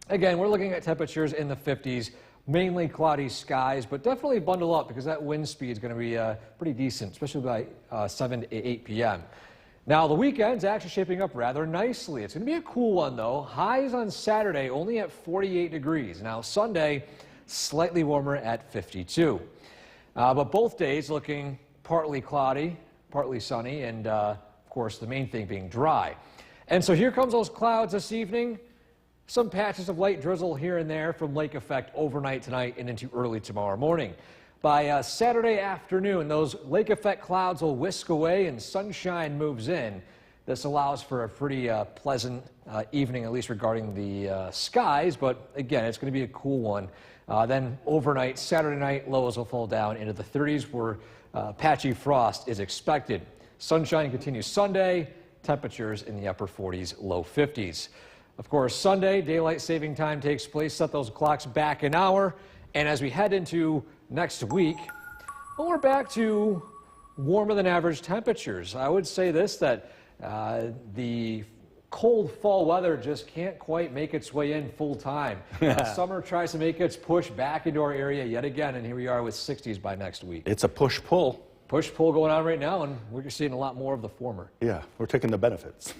again, we're looking at temperatures in the 50s, mainly cloudy skies, but definitely bundle up because that wind speed is going to be pretty decent, especially by 7 to 8 p.m. Now, the weekend's actually shaping up rather nicely. It's going to be a cool one, though. Highs on Saturday only at 48 degrees. Now, Sunday, slightly warmer at 52. But both days looking partly cloudy, partly sunny, and, of course, the main thing being dry. And so here comes those clouds this evening. Some patches of light drizzle here and there from lake effect overnight tonight and into early tomorrow morning. By Saturday afternoon, those lake effect clouds will whisk away and sunshine moves in. This allows for a pretty pleasant evening, at least regarding the skies. But again, it's going to be a cool one. Then overnight, Saturday night, lows will fall down into the 30s where patchy frost is expected. Sunshine continues Sunday, temperatures in the upper 40s, low 50s. Of course, Sunday, daylight saving time takes place. Set those clocks back an hour. And as we head into next week, well, we're back to warmer than average temperatures. I would say this, that the cold fall weather just can't quite make its way in full time. Summer tries to make its push back into our area yet again, and here we are with 60s by next week. It's a push-pull. Push-pull going on right now, and we're seeing a lot more of the former. Yeah, we're taking the benefits.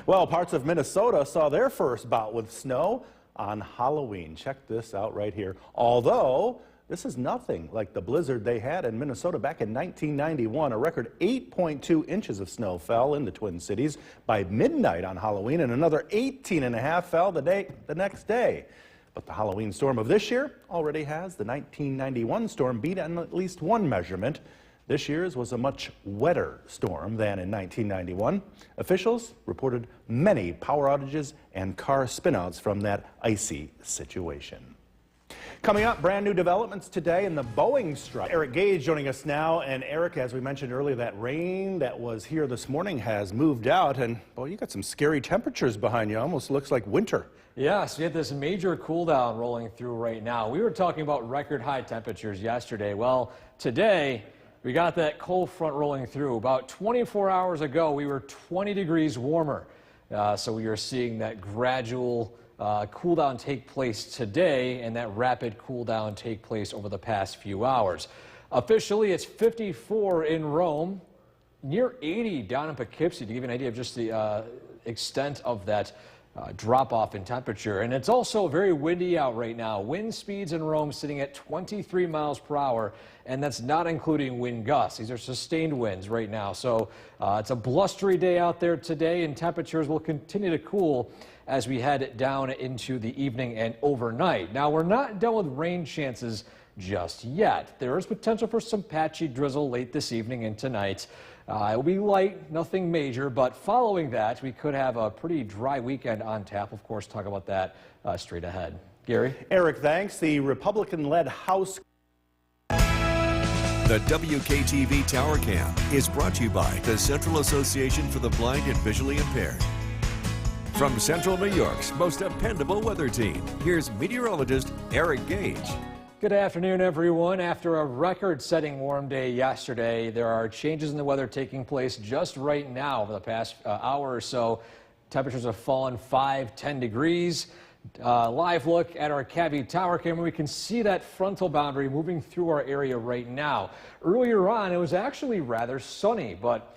Well, parts of Minnesota saw their first bout with snow on Halloween. Check this out right here. Although this is nothing like the blizzard they had in Minnesota back in 1991. A record 8.2 inches of snow fell in the Twin Cities by midnight on Halloween, and another 18.5 fell the next day. But the Halloween storm of this year already has the 1991 storm beat on at least one measurement. This year's was a much wetter storm than in 1991. Officials reported many power outages and car spinouts from that icy situation. Coming up, brand new developments today in the Boeing strike. Eric Gage joining us now. And Eric, as we mentioned earlier, that rain that was here this morning has moved out. And, boy, you got some scary temperatures behind you. Almost looks like winter. Yes, we had this major cool down rolling through right now. We were talking about record high temperatures yesterday. Well, today we got that cold front rolling through. About 24 hours ago, we were 20 degrees warmer. So we are seeing that gradual cool down take place today, and that rapid cool down take place over the past few hours. Officially, it's 54 in Rome, near 80 down in Poughkeepsie, to give you an idea of just the extent of that drop off in temperature. And it's also very windy out right now. Wind speeds in Rome sitting at 23 miles per hour, and that's not including wind gusts. These are sustained winds right now. So it's a blustery day out there today, and temperatures will continue to cool as we head down into the evening and overnight. Now, we're not done with rain chances just yet. There is potential for some patchy drizzle late this evening and tonight. It will be light, nothing major, but following that, we could have a pretty dry weekend on tap. Of course, talk about that straight ahead. Gary? Eric, thanks. The Republican-led House. The WKTV Tower Cam is brought to you by the Central Association for the Blind and Visually Impaired. From Central New York's most dependable weather team, here's meteorologist Eric Gage. Good afternoon, everyone. After a record-setting warm day yesterday, there are changes in the weather taking place just right now over the past hour or so. Temperatures have fallen 5-10 degrees. Live look at our Cavy Tower camera. We can see that frontal boundary moving through our area right now. Earlier on, it was actually rather sunny, but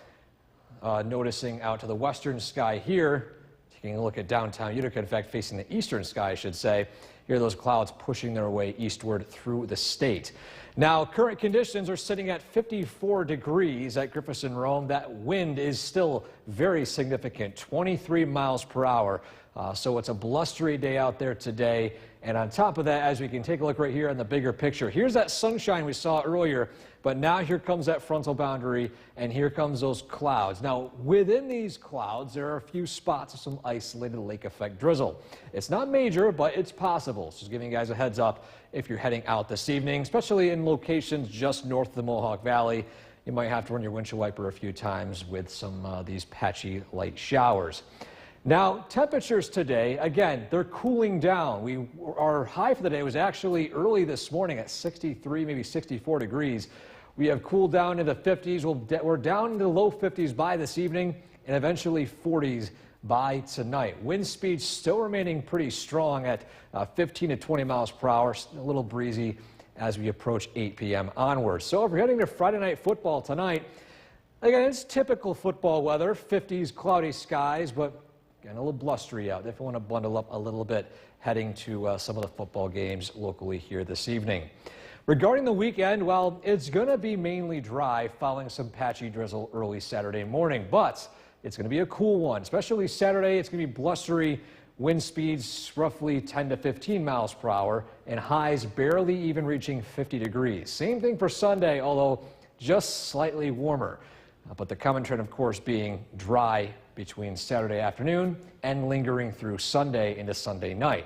noticing out to the western sky here, taking a look at downtown Utica, in fact, facing the eastern sky, I should say, here are those clouds pushing their way eastward through the state. Now, current conditions are sitting at 54 degrees at Griffinson Rome. That wind is still very significant, 23 miles per hour. So it's a blustery day out there today. And on top of that, as we can take a look right here on the bigger picture, here's that sunshine we saw earlier, but now here comes that frontal boundary, and here comes those clouds. Now, within these clouds, there are a few spots of some isolated lake effect drizzle. It's not major, but it's possible. So just giving you guys a heads up if you're heading out this evening, especially in locations just north of the Mohawk Valley. You might have to run your windshield wiper a few times with some these patchy light showers. Now, temperatures today, again, they're cooling down. Our high for the day was actually early this morning at 63, maybe 64 degrees. We have cooled down into the 50s. We're down into the low 50s by this evening and eventually 40s by tonight. Wind speeds still remaining pretty strong at 15 to 20 miles per hour, a little breezy as we approach 8 p.m. onwards. So if you're heading to Friday night football tonight, again, it's typical football weather, 50s, cloudy skies, but again, a little blustery out. If you want to bundle up a little bit heading to some of the football games locally here this evening. Regarding the weekend, well, it's going to be mainly dry following some patchy drizzle early Saturday morning, but it's going to be a cool one, especially Saturday. It's going to be blustery, wind speeds roughly 10 to 15 miles per hour, and highs barely even reaching 50 degrees. Same thing for Sunday, although just slightly warmer. But the common trend, of course, being dry between Saturday afternoon and lingering through Sunday into Sunday night.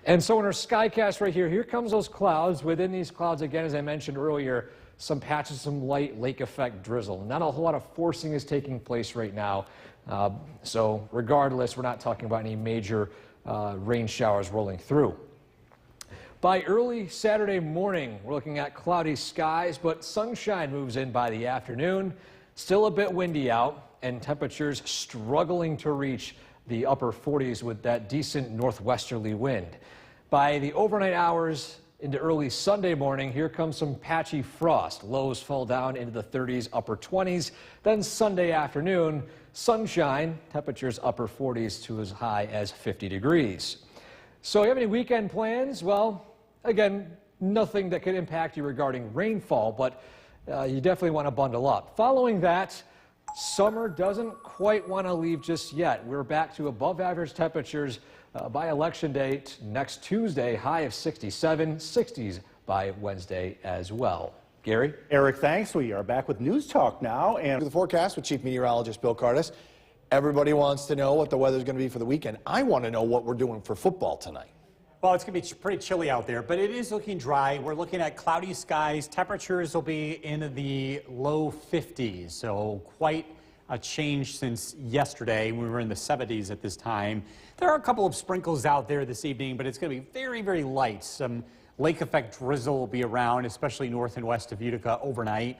And so in our skycast right here, here comes those clouds. Within these clouds, again, as I mentioned earlier, some patches, some light lake effect drizzle. Not a whole lot of forcing is taking place right now. So regardless, we're not talking about any major rain showers rolling through. By early Saturday morning, we're looking at cloudy skies, but sunshine moves in by the afternoon. Still a bit windy out, and temperatures struggling to reach the upper 40s with that decent northwesterly wind. By the overnight hours into early Sunday morning, here comes some patchy frost. Lows fall down into the 30s, upper 20s. Then Sunday afternoon, sunshine, temperatures upper 40s to as high as 50 degrees. So you have any weekend plans? Well, again, nothing that could impact you regarding rainfall, but you definitely want to bundle up. Following that, summer doesn't quite want to leave just yet. We're back to above average temperatures by election day next Tuesday, high of 67, 60s by Wednesday as well. Gary? Eric, thanks. We are back with News Talk now. And The forecast with Chief Meteorologist Bill Curtis. Everybody wants to know what the weather's going to be for the weekend. I want to know what we're doing for football tonight. Well, it's going to be pretty chilly out there, but it is looking dry. We're looking at cloudy skies. Temperatures will be in the low 50s, so quite a change since yesterday. We were in the 70s at this time. There are a couple of sprinkles out there this evening, but it's going to be very, very light. Some lake effect drizzle will be around, especially north and west of Utica overnight.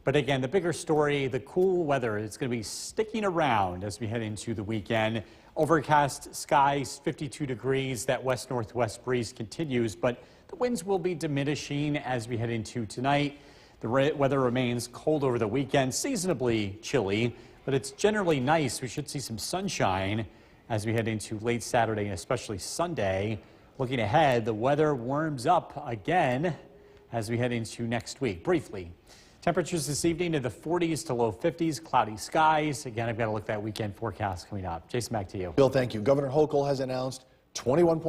But again, the bigger story, the cool weather is going to be sticking around as we head into the weekend. Overcast skies, 52 degrees. That west-northwest breeze continues, but the winds will be diminishing as we head into tonight. The weather remains cold over the weekend, seasonably chilly, but it's generally nice. We should see some sunshine as we head into late Saturday and especially Sunday. Looking ahead, the weather warms up again as we head into next week. Briefly, temperatures this evening in the 40s to low 50s, cloudy skies. Again, I've got to look at that weekend forecast coming up. Jason, back to you. Bill, thank you. Governor Hochul has announced 21.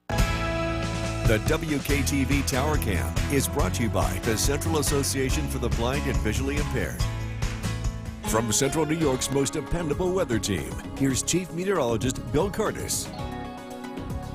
The WKTV Tower Cam is brought to you by the Central Association for the Blind and Visually Impaired. From Central New York's most dependable weather team, here's Chief Meteorologist Bill Curtis.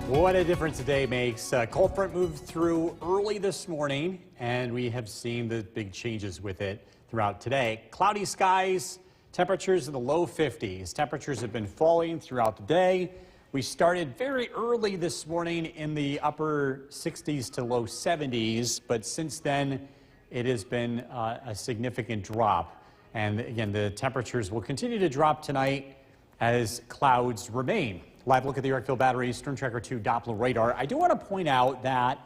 What a difference a day makes. Cold front moved through early this morning, and we have seen the big changes with it throughout today. Cloudy skies, temperatures in the low 50s. Temperatures have been falling throughout the day. We started very early this morning in the upper 60s to low 70s, but since then it has been a significant drop. And again, the temperatures will continue to drop tonight as clouds remain. Live look at the Yorkville Battery Storm Tracker 2 Doppler radar. I do want to point out that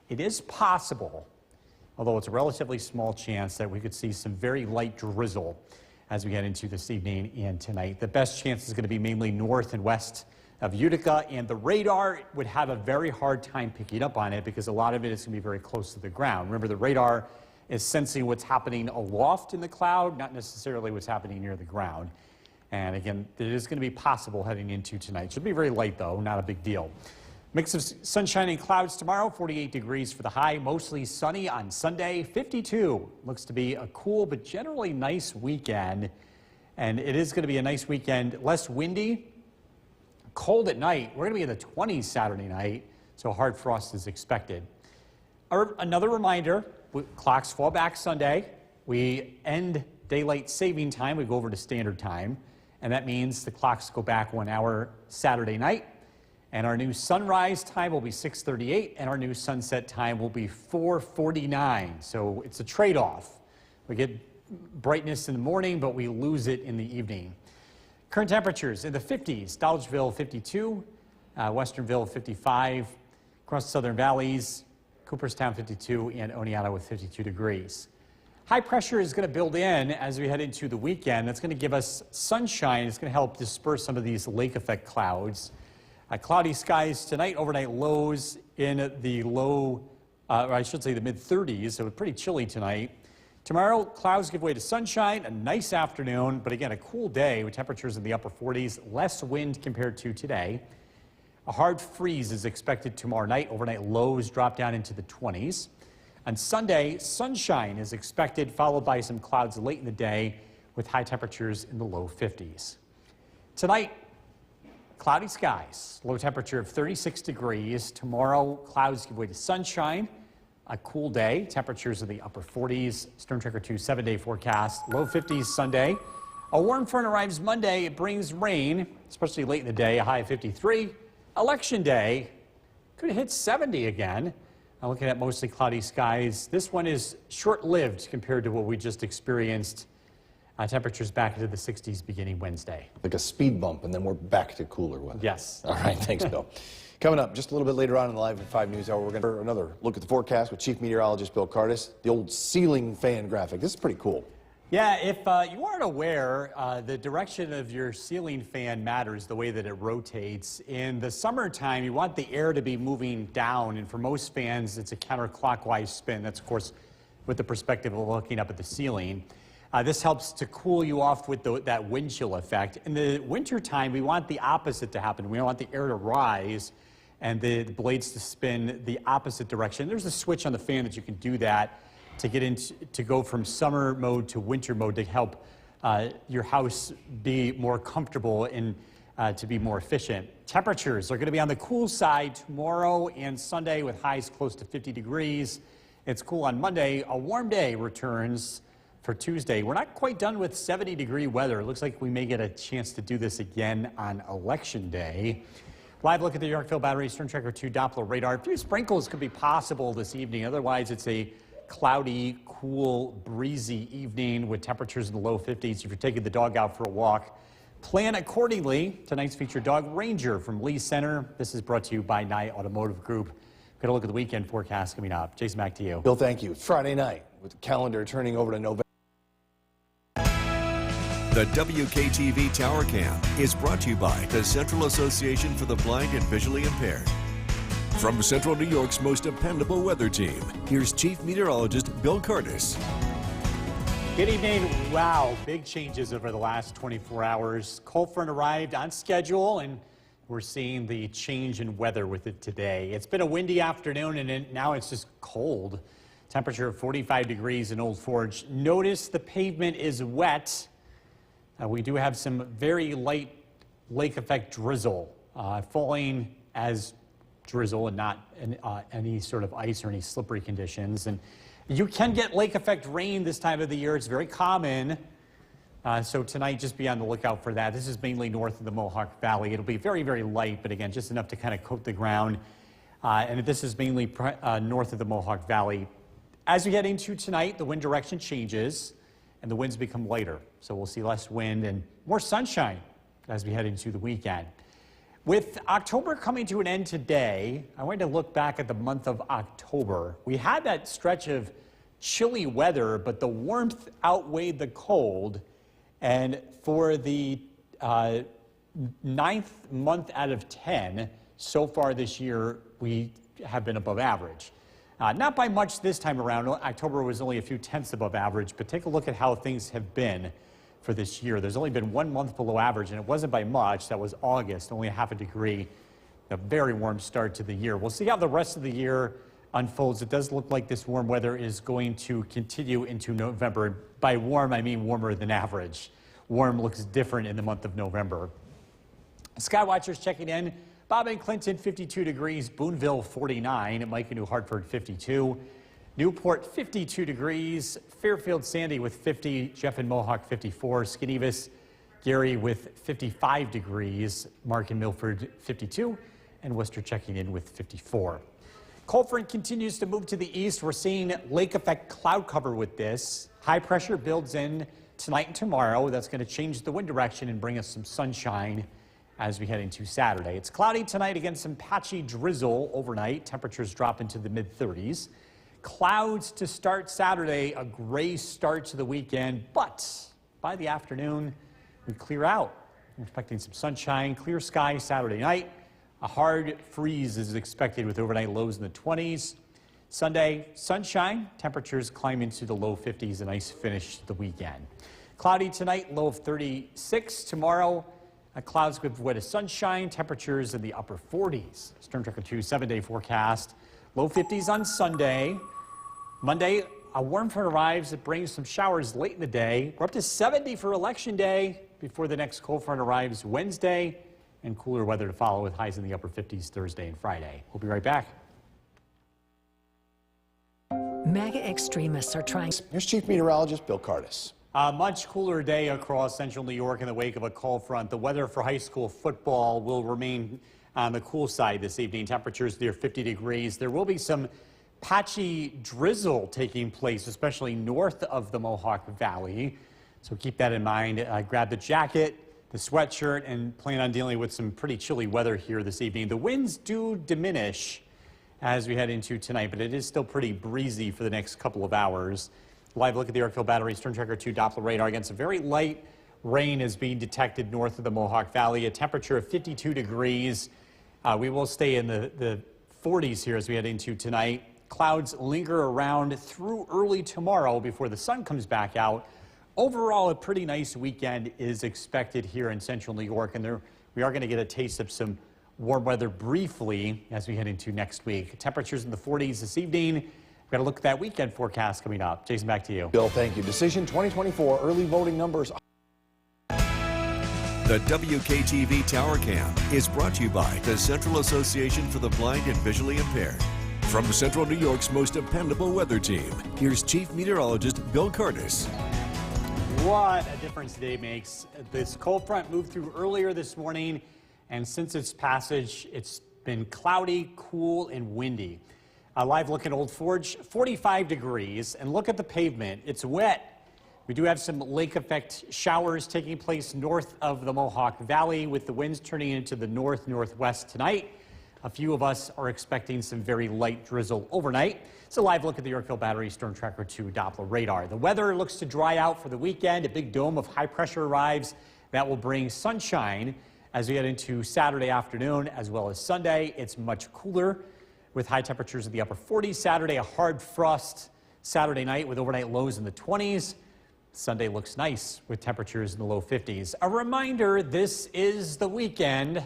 it is possible, although it's a relatively small chance, that we could see some very light drizzle as we get into this evening and tonight. The best chance is going to be mainly north and west of Utica, and the radar would have a very hard time picking up on it because a lot of it is going to be very close to the ground. Remember, the radar is sensing what's happening aloft in the cloud, not necessarily what's happening near the ground. And again, it is going to be possible heading into tonight. Should be very light, though, not a big deal. Mix of sunshine and clouds tomorrow, 48 degrees for the high, mostly sunny on Sunday, 52. Looks to be a cool but generally nice weekend. And it is going to be a nice weekend, less windy, cold at night. We're going to be in the 20s Saturday night, so hard frost is expected. Another reminder, clocks fall back Sunday. We end daylight saving time. We go over to standard time. And that means the clocks go back 1 hour Saturday night. And our new sunrise time will be 6:38, and our new sunset time will be 4:49. So it's a trade-off. We get brightness in the morning, but we lose it in the evening. Current temperatures in the 50s, Dolgeville 52, Westernville 55, across the Southern Valleys, Cooperstown 52, and Oneonta with 52 degrees. High pressure is going to build in as we head into the weekend. That's going to give us sunshine. It's going to help disperse some of these lake effect clouds. Cloudy skies tonight, overnight lows in the low, or I should say the mid-30s, so pretty chilly tonight. Tomorrow, clouds give way to sunshine, a nice afternoon, but again, a cool day with temperatures in the upper 40s, less wind compared to today. A hard freeze is expected tomorrow night. Overnight lows drop down into the 20s. On Sunday, sunshine is expected, followed by some clouds late in the day with high temperatures in the low 50s. Tonight, cloudy skies, low temperature of 36 degrees. Tomorrow, clouds give way to sunshine. A cool day, temperatures in the upper 40s. Storm Tracker 2 7-day forecast, low 50s Sunday. A warm front arrives Monday. It brings rain, especially late in the day, a high of 53. Election day could hit 70 again. Now looking at mostly cloudy skies. This one is short-lived compared to what we just experienced Temperatures back into the 60s beginning Wednesday. Like a speed bump, and then we're back to cooler weather. Yes. All right, thanks, Bill. Coming up just a little bit later on in the Live at 5 News Hour, we're going to another look at the forecast with Chief Meteorologist Bill Cardis. The old ceiling fan graphic. This is pretty cool. Yeah, if you aren't aware, the direction of your ceiling fan matters, the way that it rotates. In the summertime, you want the air to be moving down, and for most fans, it's a counterclockwise spin. That's, of course, with the perspective of looking up at the ceiling. This helps to cool you off with that wind chill effect. In the wintertime, we want the opposite to happen. We want the air to rise and the blades to spin the opposite direction. There's a switch on the fan that you can do that to go from summer mode to winter mode to help your house be more comfortable and to be more efficient. Temperatures are going to be on the cool side tomorrow and Sunday with highs close to 50 degrees. It's cool on Monday. A warm day returns for Tuesday. We're not quite done with 70-degree weather. It looks like we may get a chance to do this again on Election Day. Live look at the Yorkville Battery Storm Tracker 2 Doppler radar. A few sprinkles could be possible this evening. Otherwise, it's a cloudy, cool, breezy evening with temperatures in the low 50s. If you're taking the dog out for a walk, plan accordingly. Tonight's featured dog, Ranger from Lee Center. This is brought to you by Nye Automotive Group. Got a look at the weekend forecast coming up. Jason, back to you. Bill, thank you. Friday night with the calendar turning over to November. The WKTV Tower Cam is brought to you by the Central Association for the Blind and Visually Impaired. From Central New York's most dependable weather team, here's Chief Meteorologist Bill Cardis. Good evening. Wow, big changes over the last 24 hours. Cold front arrived on schedule, and we're seeing the change in weather with it today. It's been a windy afternoon, and now it's just cold. Temperature of 45 degrees in Old Forge. Notice the pavement is wet. We do have some very light lake effect drizzle falling as drizzle and not any sort of ice or any slippery conditions. And you can get lake effect rain this time of the year. It's very common. So tonight, just be on the lookout for that. This is mainly north of the Mohawk Valley. It'll be very, very light, but again, just enough to kind of coat the ground. And this is mainly north of the Mohawk Valley. As we head into tonight, the wind direction changes and the winds become lighter. So we'll see less wind and more sunshine as we head into the weekend. With October coming to an end today, I wanted to look back at the month of October. We had that stretch of chilly weather, but the warmth outweighed the cold. And for the 9th month out of 10 so far this year, we have been above average. Not by much this time around. October was only a few tenths above average, but take a look at how things have been for this year. There's only been 1 month below average, and it wasn't by much. That was August, only a half a degree. A very warm start to the year. We'll see how the rest of the year unfolds. It does look like this warm weather is going to continue into November. By warm, I mean warmer than average. Warm looks different in the month of November. Skywatchers checking in. Bob and Clinton, 52 degrees. Boonville, 49. Mike and New Hartford, 52. Newport, 52 degrees. Fairfield, Sandy with 50. Jeff and Mohawk, 54. Skenevis, Gary with 55 degrees. Mark and Milford, 52. And Worcester checking in with 54. Cold front continues to move to the east. We're seeing lake effect cloud cover with this. High pressure builds in tonight and tomorrow. That's going to change the wind direction and bring us some sunshine as we head into Saturday. It's cloudy tonight against some patchy drizzle overnight. Temperatures drop into the mid-30s. Clouds to start Saturday, a gray start to the weekend, but by the afternoon, we clear out. We're expecting some sunshine, clear sky Saturday night. A hard freeze is expected with overnight lows in the 20s. Sunday, sunshine, temperatures climb into the low 50s, a nice finish to the weekend. Cloudy tonight, low of 36. Tomorrow, clouds give way to sunshine, temperatures in the upper 40s. Storm Tracker 2 7-day forecast. Low 50s on Sunday. Monday, a warm front arrives that brings some showers late in the day. We're up to 70 for Election Day before the next cold front arrives Wednesday, and cooler weather to follow with highs in the upper 50s Thursday and Friday. We'll be right back. MAGA extremists are trying. Here's Chief Meteorologist Bill Cardis. A much cooler day across central New York in the wake of a cold front. The weather for high school football will remain on the cool side this evening. Temperatures near 50 degrees. There will be some patchy drizzle taking place, especially north of the Mohawk Valley. So keep that in mind. Grab the jacket, the sweatshirt, and plan on dealing with some pretty chilly weather here this evening. The winds do diminish as we head into tonight, but it is still pretty breezy for the next couple of hours. Live look at the Yorkville Battery Storm Tracker 2 Doppler radar. Again, some very light rain is being detected north of the Mohawk Valley. A temperature of 52 degrees. We will stay in the 40s here as we head into tonight. Clouds linger around through early tomorrow before the sun comes back out. Overall, a pretty nice weekend is expected here in central New York, and we are going to get a taste of some warm weather briefly as we head into next week. Temperatures in the 40s this evening. We've got to look at that weekend forecast coming up. Jason, back to you. Bill, thank you. Decision 2024 early voting numbers. The WKTV Tower Cam is brought to you by the Central Association for the Blind and Visually Impaired. From Central New York's most dependable weather team, here's Chief Meteorologist Bill Curtis. What a difference today makes. This cold front moved through earlier this morning, and since its passage, it's been cloudy, cool, and windy. A live look at Old Forge, 45 degrees, and look at the pavement. It's wet. We do have some lake effect showers taking place north of the Mohawk Valley, with the winds turning into the north-northwest tonight. A few of us are expecting some very light drizzle overnight. It's a live look at the Yorkville Battery Storm Tracker 2 Doppler radar. The weather looks to dry out for the weekend. A big dome of high pressure arrives that will bring sunshine as we head into Saturday afternoon as well as Sunday. It's much cooler with high temperatures in the upper 40s. Saturday, a hard frost Saturday night with overnight lows in the 20s. Sunday looks nice with temperatures in the low 50s. A reminder, this is the weekend.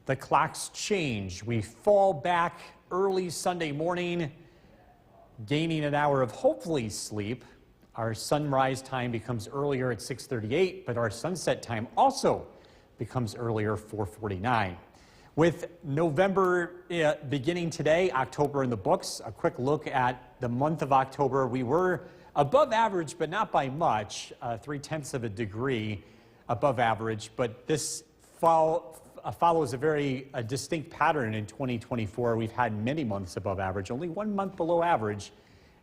The clocks change. We fall back early Sunday morning, gaining an hour of hopefully sleep. Our sunrise time becomes earlier at 6:38, but our sunset time also becomes earlier, 4:49. With November beginning today, October in the books, a quick look at the month of October. We were above average, but not by much, 0.3 of a degree above average, but this follows a very distinct pattern in 2024. We've had many months above average, only 1 month below average,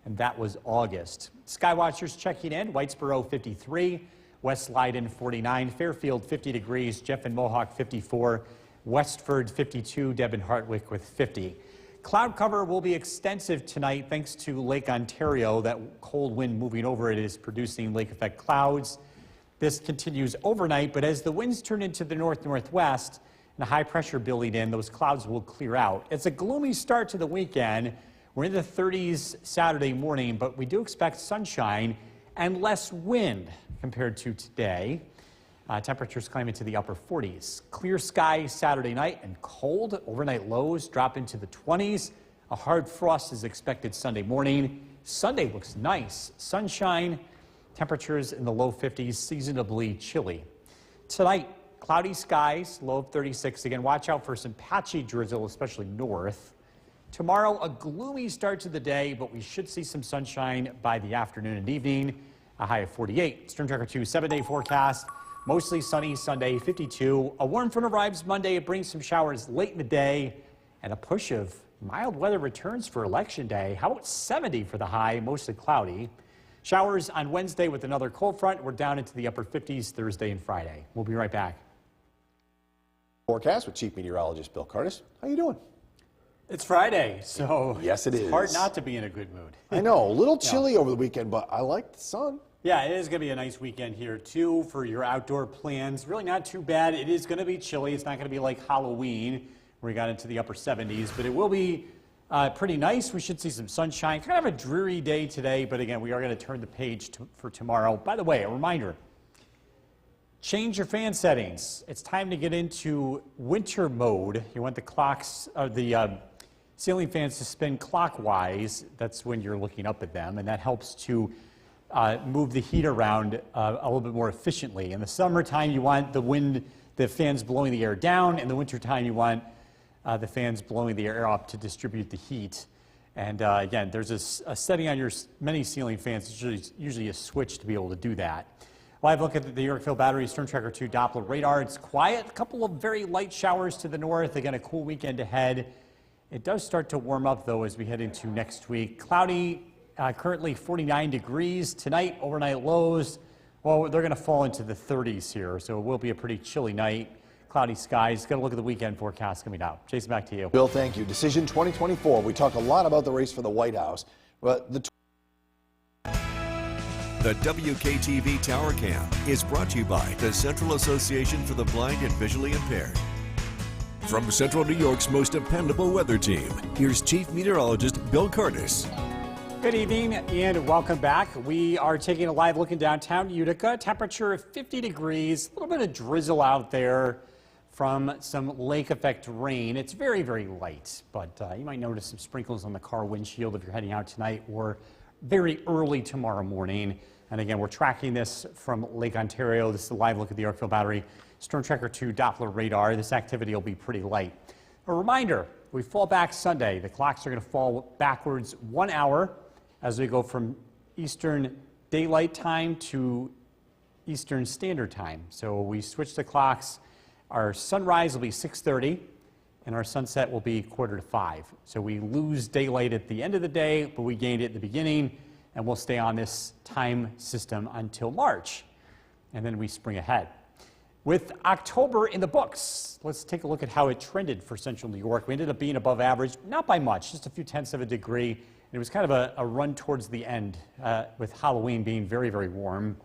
and that was August. Skywatchers checking in, Whitesboro 53, West Leiden 49, Fairfield 50 degrees, Jeff and Mohawk 54, Westford 52, Deb and Hartwick with 50. Cloud cover will be extensive tonight thanks to Lake Ontario. That cold wind moving over it is producing lake effect clouds. This continues overnight, but as the winds turn into the north-northwest and high pressure building in, those clouds will clear out. It's a gloomy start to the weekend. We're in the 30s Saturday morning, but we do expect sunshine and less wind compared to today. Temperatures climb into the upper 40s. Clear sky Saturday night and cold. Overnight lows drop into the 20s. A hard frost is expected Sunday morning. Sunday looks nice. Sunshine, temperatures in the low 50s, seasonably chilly. Tonight, cloudy skies, low of 36. Again, watch out for some patchy drizzle, especially north. Tomorrow, a gloomy start to the day, but we should see some sunshine by the afternoon and evening. A high of 48. Storm Tracker 2 7-day forecast. Mostly sunny Sunday, 52. A warm front arrives Monday. It brings some showers late in the day, and a push of mild weather returns for Election Day. How about 70 for the high, mostly cloudy. Showers on Wednesday with another cold front. We're down into the upper 50s Thursday and Friday. We'll be right back. Forecast with Chief Meteorologist Bill Curtis. How you doing? It's Friday, so yes, it is. It's hard not to be in a good mood. I know, a little chilly over the weekend, but I like the sun. Yeah, it is going to be a nice weekend here, too, for your outdoor plans. Really not too bad. It is going to be chilly. It's not going to be like Halloween, where we got into the upper 70s, but it will be pretty nice. We should see some sunshine. Kind of a dreary day today, but again, we are going to turn the page for tomorrow. By the way, a reminder, change your fan settings. It's time to get into winter mode. You want the clocks, the ceiling fans to spin clockwise. That's when you're looking up at them, and that helps to move the heat around a little bit more efficiently. In the summertime, you want the fans blowing the air down. In the wintertime, you want the fans blowing the air up to distribute the heat. And again, there's a setting on your many ceiling fans. It's usually a switch to be able to do that. Live look at the Yorkville Battery Storm Tracker 2 Doppler radar. It's quiet. A couple of very light showers to the north. Again, a cool weekend ahead. It does start to warm up, though, as we head into next week. Cloudy. Currently 49 degrees tonight, overnight lows Well, they're going to fall into the 30s here, so it will be a pretty chilly night. Cloudy skies. Got to look at the weekend forecast coming out. Jason, back to you. Bill, thank you. Decision 2024. We talk a lot about the race for the White House. But The WKTV Tower Cam is brought to you by the Central Association for the Blind and Visually Impaired. From Central New York's most dependable weather team, here's Chief Meteorologist Bill Curtis. Good evening and welcome back. We are taking a live look in downtown Utica. Temperature of 50 degrees, a little bit of drizzle out there from some lake effect rain. It's very, very light, but you might notice some sprinkles on the car windshield if you're heading out tonight or very early tomorrow morning. And again, we're tracking this from Lake Ontario. This is a live look at the Yorkville Battery Storm Tracker 2 Doppler radar. This activity will be pretty light. A reminder, we fall back Sunday. The clocks are going to fall backwards 1 hour as we go from Eastern Daylight Time to Eastern Standard Time. So we switch the clocks. Our sunrise will be 6:30 and our sunset will be 4:45. So we lose daylight at the end of the day, but we gained it at the beginning, and we'll stay on this time system until March. And then we spring ahead. With October in the books, let's take a look at how it trended for Central New York. We ended up being above average, not by much, just a few tenths of a degree. And it was kind of a run towards the end with Halloween being very, very warm.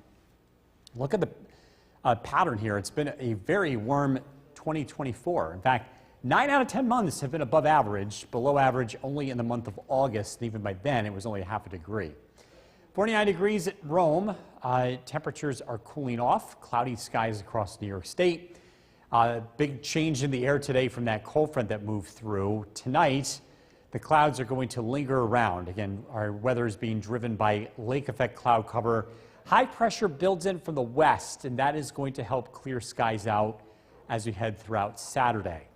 Look at the pattern here. It's been a very warm 2024. In fact, 9 out of 10 months have been above average, below average only in the month of August. And even by then, it was only half a degree. 49 degrees at Rome. Temperatures are cooling off. Cloudy skies across New York State. Big change in the air today from that cold front that moved through. Tonight, the clouds are going to linger around. Again, our weather is being driven by lake effect cloud cover. High pressure builds in from the west, and that is going to help clear skies out as we head throughout Saturday.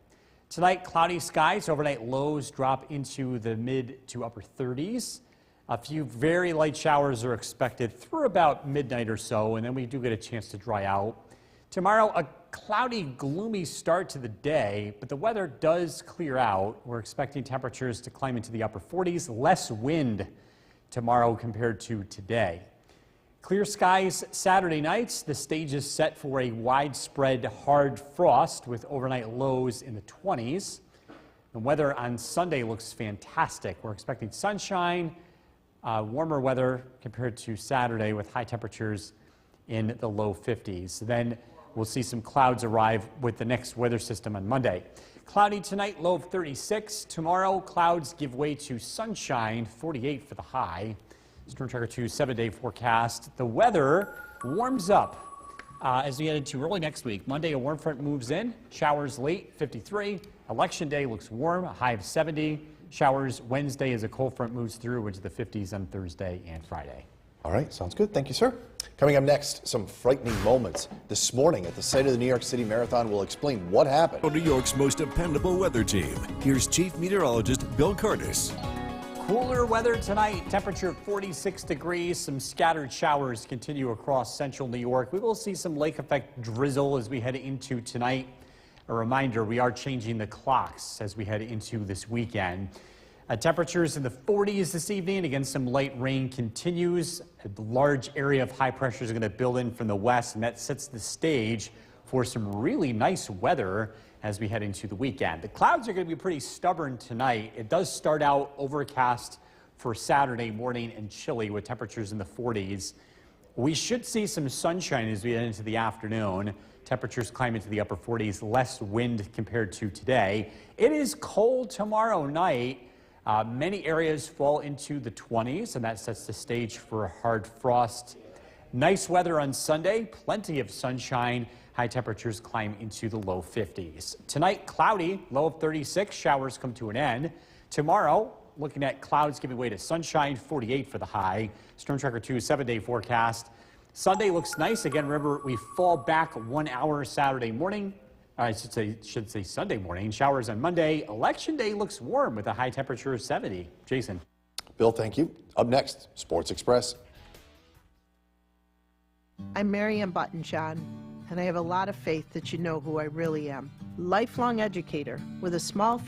Tonight, cloudy skies. Overnight lows drop into the mid to upper 30s. A few very light showers are expected through about midnight or so, and then we do get a chance to dry out. Tomorrow, a cloudy, gloomy start to the day, but the weather does clear out. We're expecting temperatures to climb into the upper 40s, less wind tomorrow compared to today. Clear skies Saturday nights. The stage is set for a widespread hard frost with overnight lows in the 20s. The weather on Sunday looks fantastic. We're expecting sunshine, warmer weather compared to Saturday with high temperatures in the low 50s. Then we'll see some clouds arrive with the next weather system on Monday. Cloudy tonight, low of 36. Tomorrow, clouds give way to sunshine, 48 for the high. Storm Tracker 2 7-day forecast. The weather warms up as we head into early next week. Monday, a warm front moves in. Showers late, 53. Election day looks warm, a high of 70. Showers Wednesday as a cold front moves through into the 50s on Thursday and Friday. all right, sounds good. Thank you, sir. Coming up next, some frightening moments this morning at the site of the New York City Marathon. We'll explain what happened. New York's most dependable weather team. Here's Chief Meteorologist Bill Curtis. Cooler weather tonight, temperature 46 degrees. Some scattered showers continue across central New York. We will see some lake effect drizzle as we head into tonight. A reminder, we are changing the clocks as we head into this weekend. Temperatures in the 40s this evening. Again, some light rain continues. A large area of high pressure is going to build in from the west, and that sets the stage for some really nice weather as we head into the weekend. The clouds are going to be pretty stubborn tonight. It does start out overcast for Saturday morning and chilly with temperatures in the 40s. We should see some sunshine as we head into the afternoon. Temperatures climb into the upper 40s, less wind compared to today. It is cold tomorrow night. Many areas fall into the 20s, and that sets the stage for a hard frost. Nice weather on Sunday, plenty of sunshine. High temperatures climb into the low 50s. Tonight, cloudy, low of 36. Showers come to an end. Tomorrow, looking at clouds giving way to sunshine, 48 for the high. Storm Tracker 2 7-day forecast. Sunday looks nice. Again, remember, we fall back 1 hour Saturday morning. I should say Sunday morning. Showers on Monday. Election day looks warm with a high temperature of 70. Jason. Bill, thank you. Up next, Sports Express. I'm Marianne Buttonjohn, and I have a lot of faith that you know who I really am. Lifelong educator with a small family.